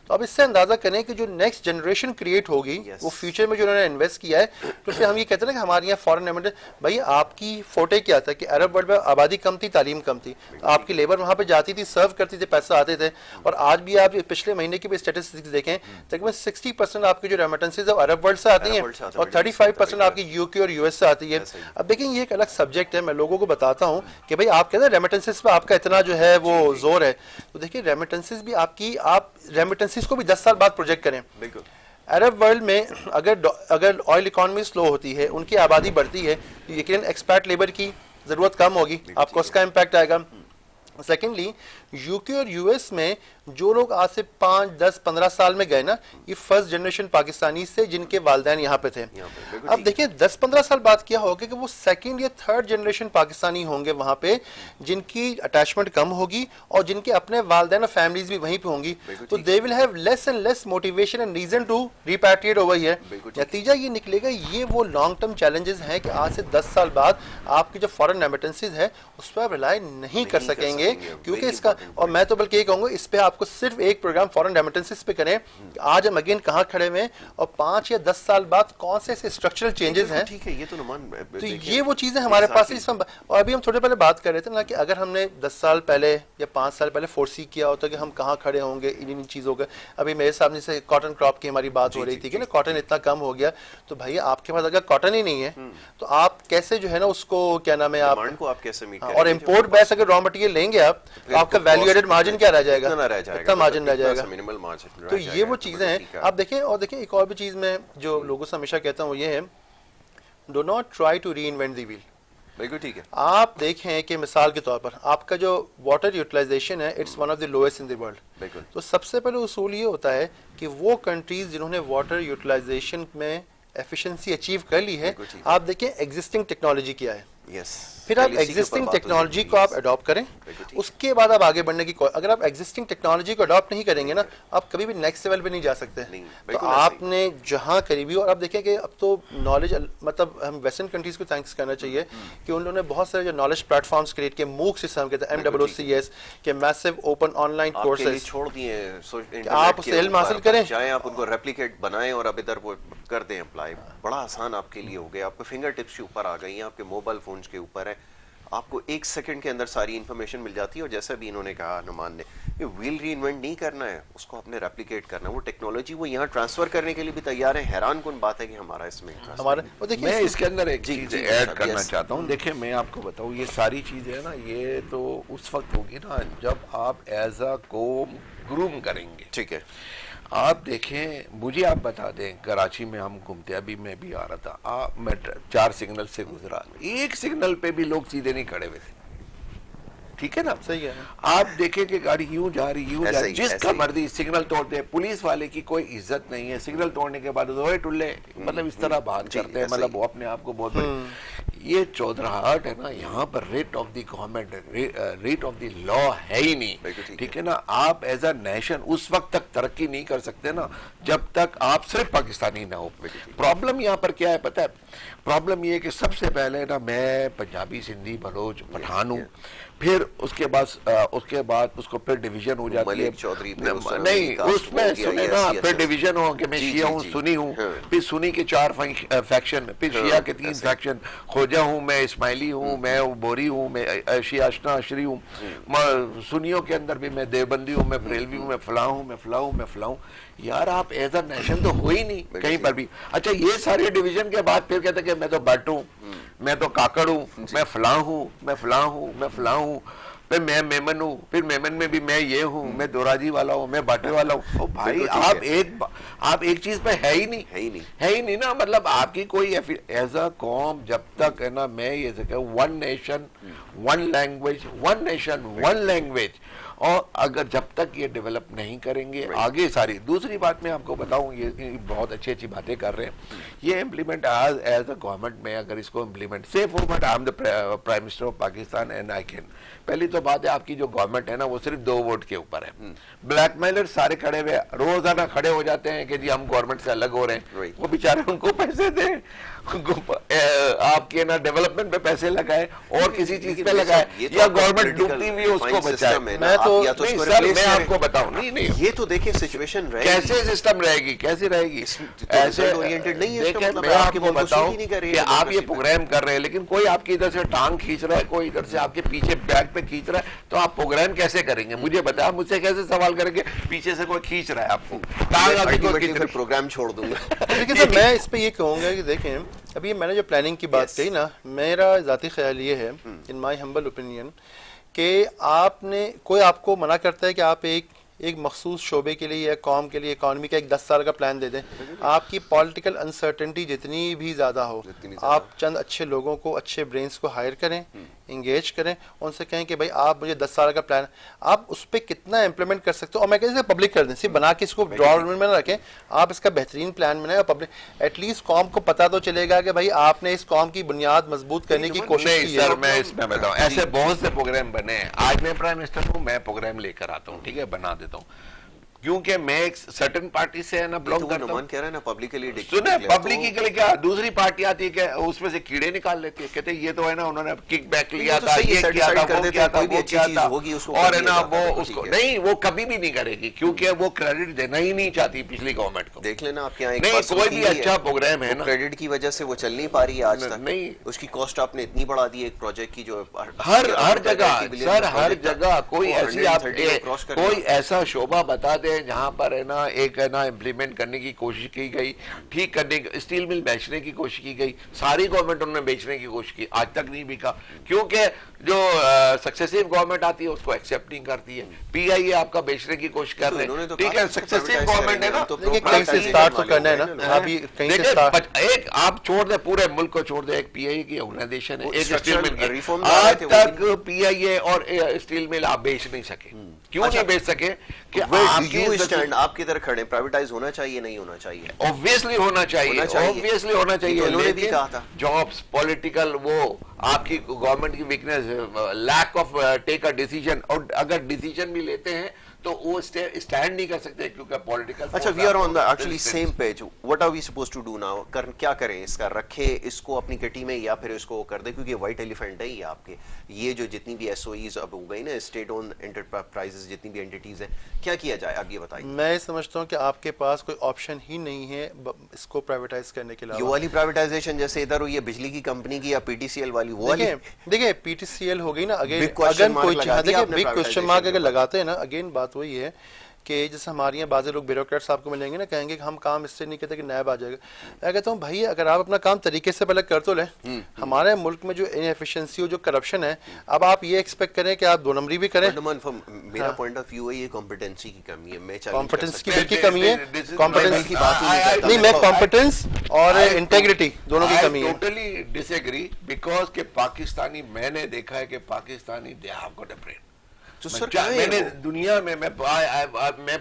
तो अब इससे अंदाजा करें कि जो नेक्स्ट जनरेशन क्रिएट होगी, वो फ्यूचर में जो उन्होंने इन्वेस्ट किया है, तो फिर हम ये कहते हैं ना कि हमारे यहाँ फॉरेन इन्वेस्टमेंट, भाई आपकी फोटे क्या था कि अरब वर्ल्ड में आबादी कम थी, तालीम कम थी, तो आपकी लेबर वहाँ पे जाती थी, सर्व करती थी, पैसा आते थे। और आज भी आप पिछले महीने की भी स्टेटिस्टिक्स देखें, तकरीबन 60% आपके जो रेमिटेंसेज अरब वर्ल्ड से आती हैं और 35% आपकी यूके और यूएस से आती है। अब देखिए ये एक अलग सब्जेक्ट है, मैं लोगों को बताता हूं कि भाई आप कहते हैं रेमिटेंसेस पे आपका इतना जो है वो जोर है, तो देखिए रेमिटेंसेस भी आपकी, आप रेमिटेंसेस को भी 10 साल बाद प्रोजेक्ट करें। बिल्कुल अरब वर्ल्ड में अगर ऑयल इकोनॉमी स्लो होती है, उनकी आबादी बढ़ती है, तो यकीनन एक्सपैट लेबर की जरूरत कम होगी, आपको उसका इम्पैक्ट आएगा। सेकेंडली, यूके और यूएस में जो लोग आज से 5, 10, 15 साल में गए ना, ये फर्स्ट जनरेशन पाकिस्तानी से जिनके वालिदैन यहाँ पे थे। अब देखिए 10-15 साल बाद क्या होगा कि वो सेकंड या थर्ड जनरेशन पाकिस्तानी होंगे वहाँ पे, जिनकी अटैचमेंट कम होगी और जिनके अपने वालिदैन और फैमिलीज भी वहीं पे होंगी, तो they will have less and less motivation and reason to repatriate over here. नतीजा ये निकलेगा, ये वो लॉन्ग टर्म चैलेंजेस हैं कि आज से 10 साल बाद आपकी जो फॉरेन रेमिटेंसेज है उस पर रिलाई नहीं कर सकेंगे, क्योंकि इसका, और मैं तो बल्कि ये कहूँगा इस पे आपको सिर्फ एक प्रोग्राम फॉरेन रेमिटेंसेस पे करें, आज हम अगेन कहाँ खड़े हुए हैं और 5 या 10 साल बाद कौन से ऐसे स्ट्रक्चरल चेंजेस हैं। ठीक है, ये तो ये वो चीजें हमारे पास इस। और अभी हम थोड़े पहले बात कर रहे थे ना कि अगर हमने 10 साल पहले या 5 साल पहले फोरसी किया होता कि हम कहाँ खड़े होंगे इन चीजों का। अभी मेरे सामने से कॉटन क्रॉप की हमारी बात हो रही थी कि ना कॉटन इतना कम हो गया, तो भाई आपके पास अगर कॉटन ही नहीं है तो आप कैसे जो है ना उसको, क्या नाम है, आप कैसे मीट करेंगे। और इम्पोर्ट बेस अगर रॉ मटेरियल लेंगे आप, तो आपका वैल्यू एडेड मार्जिन क्या रह जाएगा, इतना मार्जिन रह जाएगा, मिनिमल मार्जिन। तो ये वो चीजें हैं। आप देखें, और देखें एक और भी चीज मैं जो लोगों से हमेशा कहता हूँ ये है do not try to reinvent the wheel. बिल्कुल ठीक है। आप देखें कि मिसाल के तौर पर आपका जो वाटर यूटिलाइजेशन है it's one of the lowest in the world. बिल्कुल। तो सबसे पहले उसूल ये होता है कि वो कंट्रीज जिन्होंने वाटर यूटिलाइजेशन में एफिशिएंसी अचीव कर ली है, आप देखें एग्जिस्टिंग टेक्नोलॉजी क्या है। यस। फिर आप एग्जिस्टिंग टेक्नोलॉजी को आप अडॉप्ट करें, उसके बाद आप आगे बढ़ने की अगर आप एग्जिस्टिंग टेक्नोलॉजी को अडॉप्ट नहीं करेंगे ना, आप कभी भी नेक्स्ट लेवल पे नहीं जा सकते। तो आपने जहां करीबी, और आप देखें कि अब तो नॉलेज, मतलब हम वेस्टर्न कंट्रीज को थैंक्स करना चाहिए कि उन लोगों ने बहुत सारे जो नॉलेज प्लेटफॉर्म्स क्रिएट किए, मूक सिस्टम कहते हैं, MOOCs के मैसिव ओपन ऑनलाइन कोर्सेज छोड़ दिए, आप उससे इल्म हासिल करें, चाहे आप उनको रेप्लिकेट बनाएं और अब इधर वो कर दें अप्लाई, बड़ा आसान आपके लिए हो गया। आपके फिंगर टिप्स के ऊपर आ गई हैं, आपके मोबाइल फोन्स के ऊपर है, आपको 1 सेकंड के अंदर सारी इंफॉर्मेशन मिल जाती है। और जैसा भी इन्होंने कहा नुमान ने, ये व्हील रीइन्वेंट नहीं करना है, उसको आपने रेप्लिकेट करना है। वो टेक्नोलॉजी वो यहाँ ट्रांसफर करने के लिए भी तैयार है। हैरान कौन बात है कि हमारा इसमें हमारा, मैं इसके अंदर एक चीज ऐड करना चाहता हूँ। देखिए मैं आपको बताऊँ, ये सारी चीजें है ना, ये तो उस वक्त होगी ना जब आप एज अ कौम ग्रूम करेंगे। ठीक है। आप देखें, मुझे आप बता दें, कराची में हम घूमते, अभी मैं भी आ रहा था, मैं 4 सिग्नल से गुजरा, एक सिग्नल पे भी लोग सीधे नहीं खड़े हुए थे, ठीक है ना? सही है। आप देखें कि गाड़ी यूं जा रही, यूं जा रही, जिसका मर्जी सिग्नल तोड़ते हैं, पुलिस वाले की कोई इज्जत नहीं है। सिग्नल तोड़ने के बाद ओए टुल्ले, मतलब इस तरह बात करते हैं, मतलब वो अपने आप को बहुत बड़ी। ये चौधराहट है ना, यहाँ पर rate of the government, rate of the law है ही नहीं, ठीक है ना? आप एज अ नेशन उस वक्त तक तरक्की नहीं कर सकते ना जब तक आप सिर्फ पाकिस्तानी ना हो। प्रॉब्लम यहाँ पर क्या है पता है? प्रॉब्लम ये है कि सबसे पहले ना मैं पंजाबी, सिंधी, बलोच, पठान हूँ, फिर उसके बाद उसको फिर डिवीजन हो जाती है। नहीं, उसमें सुने ना, फिर डिवीजन हो कि मैं शिया हूँ, सुन्नी हूँ, फिर सुन्नी के 4 फैक्शन, फिर शिया के 3 फैक्शन, खोजा हूँ, मैं इस्माइली हूँ, मैं बोरी हूँ, मैं शिया अशना अशरी हूँ, सुन्नियों के अंदर भी मैं देवबंदी हूँ, मैं बरेलवी हूँ, मैं फलां हूँ, मैं फलां हूँ, मैं फलां हूँ। यार आप एज अ नेशन तो हो ही नहीं कहीं पर भी। अच्छा, ये सारे डिवीजन के बाद फिर कहते हैं कि मैं तो बट हूँ, मैं तो काकड़ हूँ, मैं फलां हूँ, मैं फलां हूँ, मैं फलां हूँ, फिर मैं मेमन हूँ, फिर मेमन में भी मैं ये हूँ, मैं दोराजी वाला हूँ, मैं बाटे वाला हूँ। ओ भाई, आप एक चीज पे है ही नहीं ना। मतलब आपकी कोई एज अ कौम जब तक है ना, मैं ये कहूँ, one nation one language, one nation one language, और अगर जब तक ये डेवलप नहीं करेंगे आगे सारी। दूसरी बात मैं आपको बताऊं, ये बहुत अच्छी अच्छी बातें कर रहे हैं, ये इम्प्लीमेंट एज अ गवर्नमेंट में अगर इसको इम्प्लीमेंट, से forward I am the prime minister of Pakistan and I can. पहली तो बात है, आपकी जो गवर्नमेंट है ना वो सिर्फ 2 वोट के ऊपर है। ब्लैकमेलर सारे खड़े हुए रोजाना खड़े हो जाते हैं कि जी हम गवर्नमेंट से अलग हो रहे हैं। वो बेचारे उनको पैसे दें, आपके ना डेवलपमेंट पे पैसे लगाए और किसी चीज पे लगाए, या गवर्नमेंट डूबती हुई उसको बचाए। मैं तो सर मैं आपको बताऊं, नहीं ये तो देखिए सिचुएशन कैसे सिस्टम रहेगी, कैसे रहेगी, ऐसे ओरिएंटेड नहीं है। देखिए मैं आपको बताऊं कि आप ये प्रोग्राम कर रहे हैं, लेकिन कोई आपकी इधर से टांग खींच रहा है, कोई इधर से आपके पीछे बैक पे खींच रहा है, तो आप प्रोग्राम कैसे करेंगे? मुझे बताया, मुझसे कैसे सवाल करेंगे? पीछे से कोई खींच रहा है आपको, टांग प्रोग्राम छोड़ दूंगा। देखिए सर, मैं इस पे ये कहूंगा कि देखें, अभी मैंने जो प्लानिंग की बात कही ना, मेरा जाती ख्याल ये है, इन माय हम्बल ओपिनियन, कि आपने, कोई आपको मना करता है कि आप एक मखसूस शोबे के लिए या कौम के लिए इकॉनमी का एक 10 साल का प्लान दे दें। आपकी पॉलिटिकल अनसर्टेनिटी जितनी भी ज़्यादा हो, आप चंद अच्छे लोगों को, अच्छे ब्रेन्स को हायर करें, इंगेज करें, उनसे कहें कि भाई आप मुझे 10 साल का प्लान, आप उस पर कितना इम्प्लीमेंट कर सकते हो, और मैं कहते हैं पब्लिक कर दें, सिर्फ बना के इसको ड्रॉर में ना रखें, आप इसका बेहतरीन प्लान बनाएं और पब्लिक, एटलीस्ट कौम को पता तो चलेगा कि भाई आपने इस कौम की बुनियाद मजबूत करने की कोशिश की है। सर मैं इसमें बताऊं, ऐसे बहुत से प्रोग्राम बने हैं। आज मैं प्राइम मिनिस्टर हूं, मैं प्रोग्राम लेकर आता हूं, ठीक है, बना देता हूं, क्योंकि मैं एक सर्टेन पार्टी से है ना ब्लॉक करता हूं। कह रहा है ना पब्लिकली, सुने पब्लिकली के लिए क्या, दूसरी पार्टी आती है क्या, उसमें से कीड़े निकाल लेती है, कहते हैं ये तो है ना उन्होंने किक बैक लिया था, ये किया था, वो किया था, वो किया था, और है ना वो उसको नहीं, वो कभी भी नहीं करेगी, क्योंकि वो क्रेडिट देना ही नहीं चाहती पिछली गवर्नमेंट को। देख लेना आपके यहाँ नहीं, कोई भी अच्छा प्रोग्राम है ना, क्रेडिट की वजह से वो चल नहीं पा रही है आज तक। नहीं, उसकी कॉस्ट आपने इतनी बढ़ा दी है एक प्रोजेक्ट की, जो हर जगह सर, हर जगह कोई ऐसी, आप कोई ऐसा शोभा बता हैं जहां पर है ना एक है ना इम्प्लीमेंट करने की कोशिश की गई, ठीक करने की, स्टील मिल बेचने की कोशिश की गई, सारी गवर्नमेंट उन्होंने बेचने की कोशिश की, आज तक नहीं बिका, क्योंकि जो सक्सेसिव गवर्नमेंट आती है उसको एक्सेप्ट नहीं करती है। पीआईए आपका बेचने की कोशिश कर रहे हैं, ठीक है, सक्सेसिव गवर्नमेंट है ना, कहीं से स्टार्ट तो करना है ना, अभी कहीं से स्टार्ट। एक आप छोड़ दे, पूरे मुल्क को छोड़ दे, एक पीआईए की ऑर्गेनाइजेशन है, एक स्टील मिल की, रिफॉर्म आज तक पीआईए और स्टील मिल आप बेच नहीं सके। क्यों नहीं बेच सके? कि आप किधर खड़े, प्राइवेटाइज होना चाहिए नहीं होना चाहिए? ऑब्वियसली होना चाहिए, ऑब्वियसली होना चाहिए। उन्होंने भी कहा था जॉब्स, पॉलिटिकल, वो आपकी गवर्नमेंट की weakness, lack of take a decision, और अगर डिसीजन भी लेते हैं तो वो स्टैंड नहीं कर सकते क्योंकि पॉलिटिकल। अच्छा, we are on the actually same page. What are we suppose to do now? क्या करें इसका? रखे इसको अपनी किटी में या फिर इसको कर दे? क्योंकि व्हाइट एलिफेंट है ये आपके, ये जो जितनी भी एसओईज अब हो गई ना, स्टेट ओन एंटरप्राइजेस, जितनी भी एंटिटीज हैं, क्या किया जाए अब ये बताइए। मैं समझता हूँ कि आपके पास कोई ऑप्शन ही नहीं है इसको प्राइवेटाइज करने के अलावा। ये वाली प्राइवेटाइजेशन जैसे इधर हुई है बिजली की कंपनी की या पीटीसीएल वाली, वो वाली। देखिए पीटीसीएल हो गई ना, अगर कोई बिग क्वेश्चन मार्क अगर लगाते हैं ना, अगेन बात वही है कि जैसे हमारे यहाँ बाज़ लोग ब्यूरोक्रेट्स आपको मिलेंगे ना, कहेंगे कि हम काम इससे नहीं कहते कि नैब आ जाएगा। मैं कहता हूँ भाई अगर आप अपना काम तरीके से पहले कर तो लें। हमारे मुल्क में जो इनएफिशिएंसी हो, जो करप्शन है, अब आप ये एक्सपेक्ट करें कि आप 2 नंबरी भी करें। मेरा पॉइंट ऑफ व्यू है ये कॉम्पिटेंसी की कमी है। मैं कॉम्पिटेंस की बिल्कुल कमी है, कॉम्पिटेंस की बात नहीं, मैं कॉम्पिटेंस और इंटेग्रिटी दोनों की कमी है। टोटली डिसएग्री, बिकॉज के पाकिस्तानी, मैंने देखा है कि Pakistani they have got a brain. तो सर मैंने दुनिया में मैं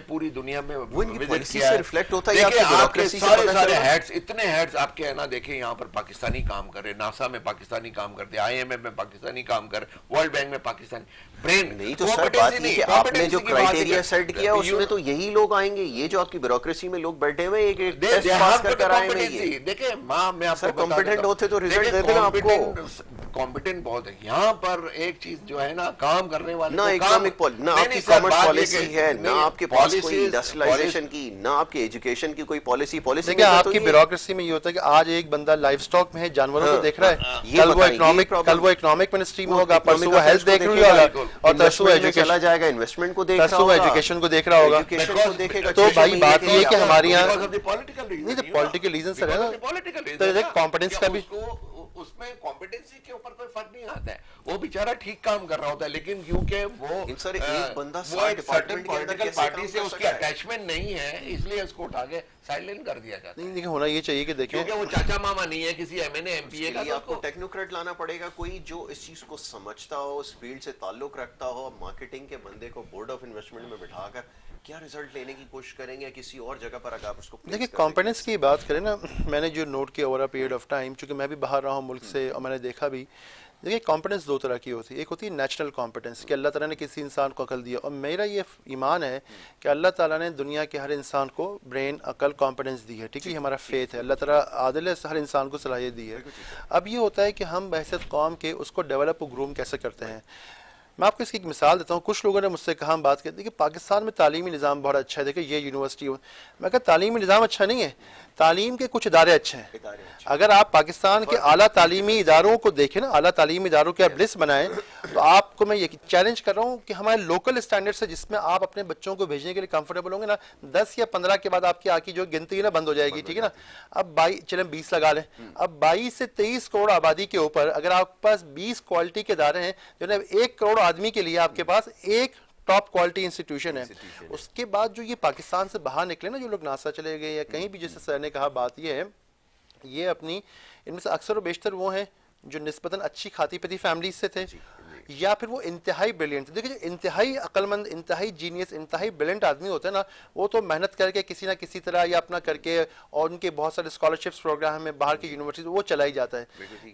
पूरी दुनिया में विजिट किया है, रिफ्लेक्ट होता है। देखिए आपके सारे हेड्स, इतने हेड्स आपके है ना, देखिए यहाँ पर पाकिस्तानी काम कर रहे, नासा में पाकिस्तानी काम करते, आईएमएफ में पाकिस्तानी काम कर, वर्ल्ड बैंक में पाकिस्तानी। ब्रेन नहीं तो सर बात ये कि आपने जो क्राइटेरिया सेट किया उसमें तो यही लोग आएंगे। ये जो आपकी ब्यूरोक्रेसी में लोग बैठे हुए एक टेस्ट पास कर आएंगे। देखिए मां, मैं आपको कॉम्पिटेंट होते तो रिजल्ट दे देना आपको। कॉम्पिटेंट बहुत है यहाँ पर। एक चीज जो है ना, काम करने वाले ना इकोनॉमिक, ना आपकी कॉमर्स पॉलिसी है, ना आपके पास कोई इंडस्ट्रियलाइजेशन की, ना आपकी एजुकेशन की कोई पॉलिसी। देखिए आपकी ब्यूरोक्रेसी में ये होता है कि आज एक बंदा लाइव स्टॉक में है, जानवरों को देख रहा है, कल वो इकोनॉमिक मिनिस्ट्री में होगा, परसों वो हेल्थ देख रही होगा, और तरसों एजुकेशन चला जाएगा, इन्वेस्टमेंट को देख रहा होगा, एजुकेशन को देख रहा होगा। तो भाई बात ये है कि हमारे यहाँ नहीं तो पॉलिटिकल रीजन सर है ना, तो कॉम्पिटेंस का भी उसमें कॉम्पिटेंसी के ऊपर कोई फर्क नहीं आता है। वो बेचारा ठीक काम कर रहा होता है, लेकिन क्योंकि वो सर एक बंदा वो एक सर्टेन पॉलिटिकल पार्टी से उसकी अटैचमेंट नहीं है, इसलिए उसको उठा के साइडलाइन कर दिया जाता है। नहीं देखिए होना ये चाहिए कि देखिए, क्योंकि वो चाचा मामा नहीं है किसी एमएनए एमपीए का, तो आपको टेक्नोक्रेट लाना पड़ेगा, कोई जो इस चीज को समझता हो, उस फील्ड से ताल्लुक रखता हो। मार्केटिंग के बंदे को बोर्ड ऑफ इन्वेस्टमेंट में बिठाकर क्या रिजल्ट लेने की कोशिश करेंगे किसी और जगह पर? अगर आप उसको देखिए कॉम्पिटेंस की बात करें ना, मैंने जो नोट किया over a period of time, चूंकि मैं भी बाहर रहा हूँ मुल्क से और मैंने देखा भी, देखिए कॉम्पिटेंस 2 तरह की होती है। एक होती है नेचुरल कॉम्पिटेंस कि अल्लाह ताला ने किसी इंसान को अकल दिया, और मेरा ये ईमान है कि अल्लाह ताला ने दुनिया के हर इंसान को ब्रेन, अकल, कॉम्पिटेंस दी है। ठीक है, हमारा फेथ है, अल्लाह ताला आदिल है, हर इंसान को सलाहियत दी है। अब ये होता है कि हम बहसत कौम के उसको डेवलप और ग्रूम कैसे करते हैं। मैं आपको इसकी एक मिसाल देता हूँ। कुछ लोगों ने मुझसे कहा, हम बात करते हैं कि पाकिस्तान में तालीमी निज़ाम बहुत अच्छा है, देखिए ये यूनिवर्सिटी हो। मैं कहा तालीमी निज़ाम अच्छा नहीं है, तालीम के कुछ इदारे अच्छे हैं। अगर आप पाकिस्तान के आला तालीमी इदारों को देखें ना, आला तालीमी इदारों के आप लिस्ट बनाएं, तो आपको मैं ये चैलेंज कर रहा हूँ कि हमारे लोकल स्टैंडर्ड्स है जिसमें आप अपने बच्चों को भेजने के लिए कंफर्टेबल होंगे ना, 10 या 15 के बाद आपकी आकी जो गिनती है ना बंद हो जाएगी। ठीक है ना, अब 22 चले 20 लगा लें, अब 22 से 23 करोड़ आबादी के ऊपर अगर आपके पास 20 क्वालिटी के इदारे हैं, जो है 1 करोड़ आदमी के लिए आपके पास एक टॉप क्वालिटी इंस्टीट्यूशन है। उसके बाद जो ये पाकिस्तान से बाहर निकले ना, जो लोग नासा चले गए या कहीं भी, जैसे सर ने कहा, बात ये है, ये अपनी इनमें से अक्सर और बेशतर वो हैं जो निस्बतन अच्छी खाती पीती फैमिली से थे, या फिर वो इंतहाई ब्रिलियंट। देखिए जो इंतहाई अक्लमंद, इंतहाई जीनियस, इंतहाई ब्रिलियंट आदमी होते हैं ना, वो तो मेहनत करके किसी ना किसी तरह या अपना करके, और उनके बहुत सारे स्कॉलरशिप्स प्रोग्राम में बाहर की यूनिवर्सिटी वो चलाई जाता है।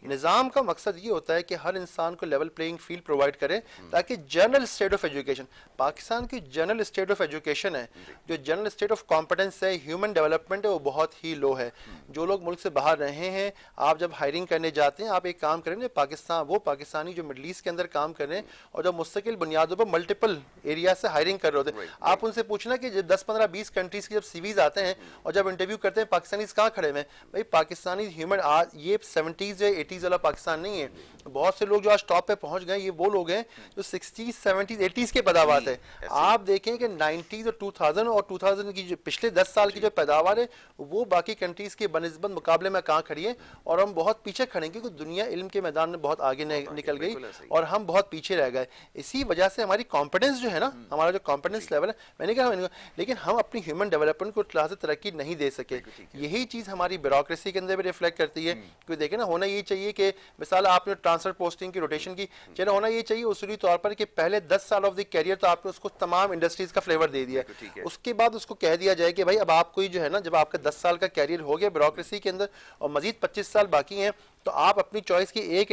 निज़ाम का मकसद ये होता है कि हर इंसान को लेवल प्लेइंग फील्ड प्रोवाइड करें, ताकि general state of education, Pakistan की जनरल स्टेट ऑफ एजुकेशन है, जो जनरल स्टेट ऑफ कॉम्पिटेंस है, ह्यूमन डेवलपमेंट है, वो बहुत ही लो है। जो लोग मुल्क से बाहर रहे हैं, आप जब हायरिंग करने जाते हैं, आप एक काम करें, पाकिस्तान, वो पाकिस्तानी जो मिडल ईस्ट के अंदर काम काम कर रहे हैं और जब मुस्तकिल बुनियादों पर मल्टीपल एरिया से हायरिंग कर रहे होते हैं। आप उनसे पूछना कि 10, 15, 20 कंट्रीज के जब सीवीज आते हैं और जब इंटरव्यू करते हैं पाकिस्तानी कहाँ खड़े हुए हैं, भाई पाकिस्तानी ह्यूमन आज ये 70s या 80s वाला पाकिस्तान नहीं है। बहुत से लोग जो आज टॉप पे पहुंच गए ये वो लोग हैं जो 60s, 70s, 80s के पैदावार है। आप देखें कि 90s और 2000 और 2000 की जो पिछले 10 साल की जो पैदावार है वो बाकी कंट्रीज के बनिस्बत मुकाबले में कहाँ खड़ी है, और हम बहुत पीछे खड़े हैं क्योंकि दुनिया इल्म के मैदान में बहुत आगे निकल गई और हम बहुत पीछे रह गए। इसी वजह से हमारी कॉम्पिटेंस जो है ना, हमारा जो कॉम्पिटेंस लेवल है, मैंने कहा लेकिन हम अपनी ह्यूमन डेवलपमेंट को क्लास तरक्की नहीं दे सके। यही चीज हमारी ब्यूरोक्रेसी के अंदर भी रिफ्लेक्ट करती है। क्योंकि देखें ना, होना ये चाहिए कि मिसाल आपने ट्रांसफर पोस्टिंग की रोटेशन की, चलो होना ये चाहिए उसूली तौर पर कि पहले 10 साल ऑफ द कैरियर तो आपने उसको तमाम इंडस्ट्रीज का फ्लेवर दे दिया, उसके बाद उसको कह दिया जाए कि भाई अब आपको ही जो है ना, जब आपका 10 साल का कैरियर हो गया ब्यूरोक्रेसी के अंदर और मजीद 25 साल बाकी हैं, तो आप अपनी चॉइस की एक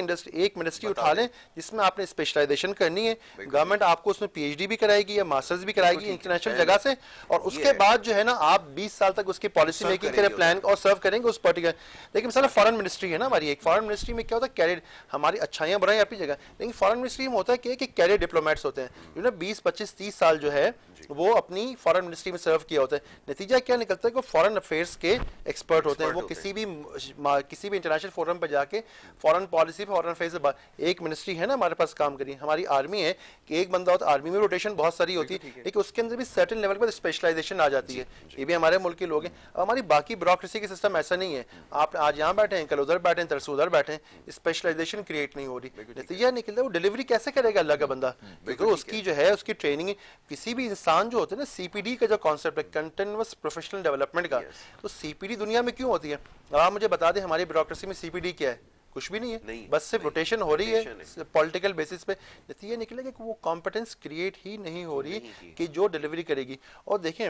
मिनिस्ट्री उठा लें जिसमें आपने स्पेशलाइजेशन करनी है। गवर्नमेंट आपको उसमें पीएचडी भी कराएगी या मास्टर्स भी कराएगी इंटरनेशनल जगह से, और उसके बाद जो है ना आप 20 साल तक उसकी पॉलिसी मेकिंग के प्लान और सर्व करेंगे उस पर्टिकुलर। लेकिन मिसाल फॉरेन मिनिस्ट्री है ना हमारी, एक फॉरेन मिनिस्ट्री में क्या होता है, कैरियर हमारी अच्छाइयां बुराइयां अपनी जगह, लेकिन फॉरेन मिनिस्ट्री में होता है कि कैरियर डिप्लोमेट्स होते हैं जो ना 20, 25, 30 साल जो है वो अपनी फॉरेन मिनिस्ट्री में सर्व किया होता है। नतीजा क्या निकलता है कि फॉरेन अफेयर्स के एक्सपर्ट होते हैं, वो किसी भी इंटरनेशनल फोरम पर जाके फॉरेन पॉलिसी फॉरेन अफेयर्स एक मिनिस्ट्री है ना हमारे पास काम करी। हमारी आर्मी है कि एक बंदा होता है, आर्मी में रोटेशन बहुत सारी होती है लेकिन उसके अंदर भी सर्टेन लेवल पर स्पेशलाइजेशन आ जाती है। ये भी हमारे मुल्क के लोग हैं। अब हमारी बाकी ब्यूरोक्रेसी के सिस्टम ऐसा नहीं है, आप आज यहाँ बैठे हैं, कल उधर बैठे हैं, तरसों उधर बैठे हैं, स्पेशलाइजेशन क्रिएट नहीं हो रही। नतीजा निकलता है वो डिलीवरी कैसे करेगा अल्लाह का बंदा, क्योंकि उसकी जो है उसकी ट्रेनिंग, किसी भी इंसान जो होते हैं ना, सीपीडी का जो कॉन्सेप्ट है कंटिन्यूअस प्रोफेशनल डेवलपमेंट का, तो सीपीडी दुनिया में क्यों होती है? आप मुझे बता दें हमारी ब्यूरोक्रेसी में सीपीडी क्या है? कुछ भी नहीं है, बस सिर्फ रोटेशन हो रही है पॉलिटिकल बेसिस पे। नतीजा निकलेगा कि वो कॉम्पिटेंस क्रिएट ही नहीं हो रही कि जो डिलीवरी करेगी। और देखें,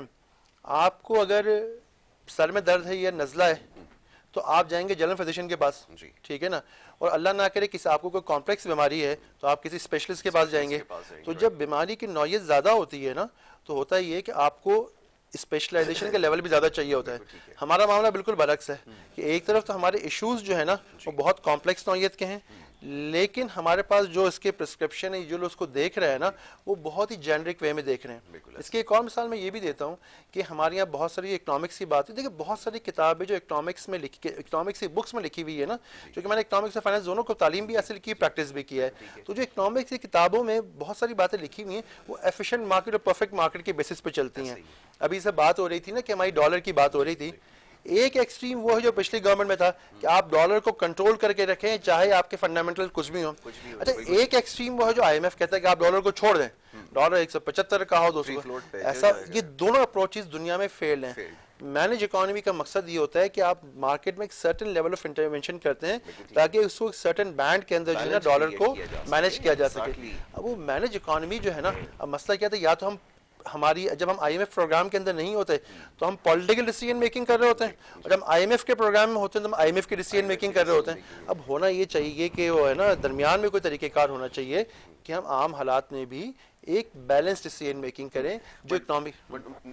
आपको अगर सर में दर्द है या नज़ला है तो आप जाएंगे जनरल फिजिशियन के पास, ठीक है ना, और अल्लाह ना करे किसी आपको कोई कॉम्प्लेक्स बीमारी है तो आप किसी स्पेशलिस्ट के पास जाएंगे। तो जब बीमारी की नौयत ज़्यादा होती है ना, तो होता ही है कि आपको स्पेशलाइजेशन का लेवल भी ज़्यादा चाहिए होता है। हमारा मामला बिल्कुल बरक्स है कि एक तरफ तो हमारे इश्यूज जो है ना वो बहुत कॉम्प्लेक्स नौयत के हैं, लेकिन हमारे पास जो इसके प्रिस्क्रिप्शन है, जो लोग उसको देख रहे हैं ना, वो बहुत ही जेनरिक वे में देख रहे हैं। इसकी एक और मिसाल मैं ये भी देता हूँ कि हमारे यहाँ बहुत सारी इकोनॉमिक्स की बात है। देखिए बहुत सारी किताबें जो इकोनॉमिक्स में लिखी, इकोनॉमिक्स की बुक्स में लिखी हुई है ना, क्योंकि मैंने इकोनॉमिक्स और फाइनेंस दोनों को तालीम भी हासिल की, प्रैक्टिस भी किया है। तो जो इकोनॉमिक्स की किताबों में बहुत सारी बातें लिखी हुई हैं वो एफिशिएंट मार्केट और परफेक्ट मार्केट के बेसिस पे चलती हैं। अभी से बात हो रही थी ना कि हमारी डॉलर की बात हो रही थी, एक एक्सट्रीम वो है जो पिछली गवर्नमेंट में था कि आप डॉलर को कंट्रोल करके रखें चाहे आपके फंडामेंटल कुछ भी हो। अच्छा, एक एक्सट्रीम वो है जो आईएमएफ कहता है कि आप डॉलर को छोड़ दें, डॉलर 175 का हो 200, ऐसा ये दोनों अप्रोचेस दुनिया में फेल्ड हैं। मैनेज इकोनॉमी का मकसद ये होता है कि आप मार्केट में एक सर्टेन लेवल ऑफ इंटरवेंशन करते हैं ताकि उसको एक सर्टेन बैंड के अंदर जो है डॉलर को मैनेज किया जा सके। अब वो मैनेज इकोनॉमी जो है ना, अब मसला क्या था, या तो हम हमारी जब हम आईएमएफ प्रोग्राम के अंदर नहीं होते तो हम पॉलिटिकल डिसीजन मेकिंग कर रहे होते हैं, और जब आईएमएफ के प्रोग्राम में होते हैं तो हम आईएमएफ की डिसीजन मेकिंग कर रहे होते हैं। अब होना ये चाहिए कि वो है ना दरमियान में कोई तरीकेकार होना चाहिए कि हम आम हालात में भी एक बैलेंस डिसीजन मेकिंग करें जो economic.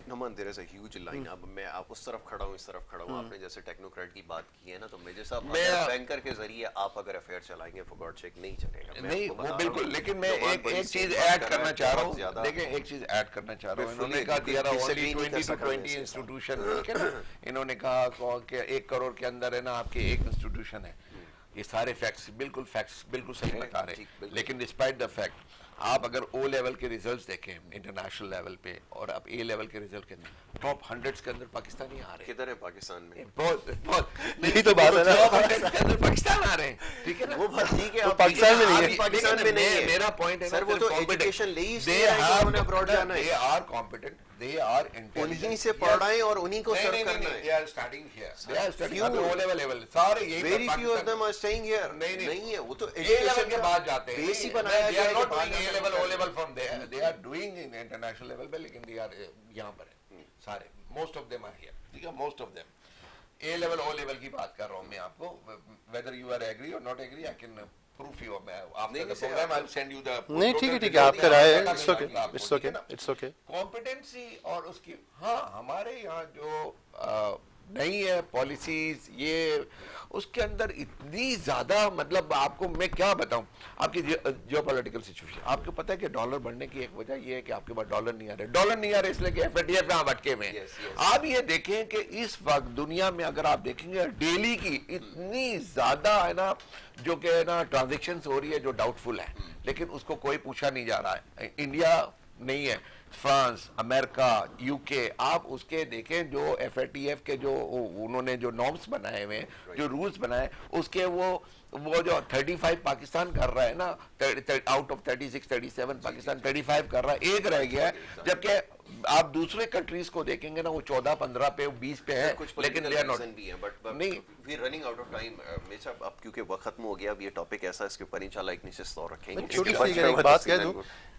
Naman, there is a huge line. अब मैं आप उस तरफ खड़ा हूं, इस तरफ खड़ा हूं, आपने जैसे टेक्नोक्रेट की बात की है ना, तो मेजर साहब बैंकर के जरिए आप अगर अफेयर चलाएंगे फॉर गॉड सेक नहीं चलेगा। नहीं वो बिल्कुल, लेकिन मैं एक चीज ऐड करना चाह रहा हूं। देखिए एक चीज ऐड करना चाह रहा हूं, इन्होंने कहा दिया ओनली 20 to 20 इंस्टीट्यूशन, ठीक है ना, इन्होंने कहा कि 1 करोड़ के अंदर है ना आपके एक इंस्टीट्यूशन है। ये सारे फैक्ट्स बिल्कुल सही बता रहे हैं, लेकिन डिस्पाइट द फैक्ट आप अगर ओ लेवल के रिजल्ट्स देखें इंटरनेशनल लेवल पे और अब ए लेवल के रिजल्ट के अंदर टॉप 100 के अंदर पाकिस्तानी आ रहे हैं। किधर है पाकिस्तान में? बहुत यही तो बात है ना, टॉप 100 के अंदर पाकिस्तान आ रहे हैं, ठीक है ना, वो बात ठीक है, तो पाकिस्तान में नहीं है, पाकिस्तान में नहीं है। मेरा पॉइंट है सर वो तो एजुकेशन ले ही दे उन्होंने अब्रॉड जाना है, they are competent, they are intelligent, उन्हीं से पढ़ाएं और उन्हीं को सर्व करना है। They are starting here, they are starting at O level सारे यही very few of them are staying here. नहीं है, वो तो ए लेवल के बाद जाते हैं, बेस ही बनाया गया है। Not doing A level O level from there, they are doing in international level पे, लेकिन दे आर यहां पर है सारे, most of them are here, ठीक है, most of them. A level O level की बात कर रहा हूं मैं आपको, whether you are agree or not agree, I can proof you after the programme, I will send you the. नहीं ठीक है, आपका राय है, इट्स ओके। कॉम्पिटेंसी और उसकी, हाँ हमारे यहाँ जो नहीं है पॉलिसीज, ये उसके अंदर इतनी ज्यादा, मतलब आपको मैं क्या बताऊं, आपकी जियोपॉलिटिकल सिचुएशन, आपको पता है कि डॉलर बढ़ने की एक वजह ये है कि आपके पास डॉलर नहीं आ रहे, डॉलर नहीं आ रहे इसलिए कि एफएटीएफ में भटके में। आप ये देखें कि इस वक्त दुनिया में अगर आप देखेंगे डेली की इतनी ज्यादा है ना, जो कि है ना ट्रांजेक्शन हो रही है जो डाउटफुल है, लेकिन उसको कोई पूछा नहीं जा रहा है। इंडिया नहीं है, फ्रांस, अमेरिका, यूके, आप उसके देखें जो एफएटीएफ के जो उन्होंने जो नॉर्म्स बनाए हुए हैं, जो रूल्स बनाए, उसके वो जो 35 पाकिस्तान कर रहा है ना, आउट ऑफ 36 37 पाकिस्तान 35 कर रहा है, एक रह गया है, जबकि आप दूसरे कंट्रीज को देखेंगे ना वो 14 15 पे 20 पे है, लेकिन दे आर नॉट भी हैं, बट नहीं, we running out of time. मेरा अब क्योंकि वक्त खत्म हो गया, अब ये टॉपिक ऐसा है इसके ऊपर इंशाल्लाह एक निश्चित तौर रखेंगे। छोटी सी एक बात कह दूं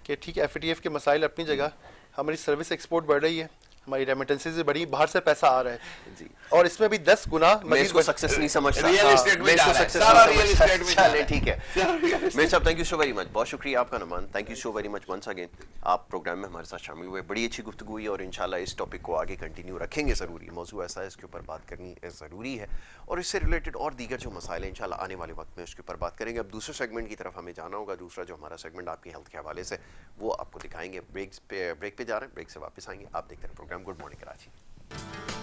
कि ठीक है, एफएटीएफ के मसाइल अपनी जगह, हमारी सर्विस एक्सपोर्ट बढ़ रही है, हमारी रेमिटेंसेस भी बढ़ी, बाहर से पैसा आ रहा है जी, और इसमें भी 10 गुना मैं इसको सक्सेस नहीं समझता, रियल एस्टेट में सारा रियल एस्टेट में चले, ठीक है। मेरे साहब thank you so very much, बहुत शुक्रिया आपका Naman, thank you so very much once again, आप प्रोग्राम में हमारे साथ शामिल हुए, बड़ी अच्छी गुफ्तगू हुई और इंशाल्लाह इस टॉपिक को आगे कंटिन्यू रखेंगे ज़रूरी, मौजू ऐसा है इसके ऊपर बात करनी ज़रूरी है, और इससे रिलेटेड और दीगर जो मसाइल हैं इंशाल्लाह आने वाले वक्त में उसके ऊपर बात करेंगे। अब दूसरे सेगमेंट की तरफ हमें जाना होगा, दूसरा जो हमारा सेगमेंट आपकी हेल्थ के हवाले से वो आपको दिखाएंगे, ब्रेक पे जा रहे हैं, ब्रेक से वापस आएंगे, आप देखते हैं प्रोग्राम गुड मॉर्निंग कराची।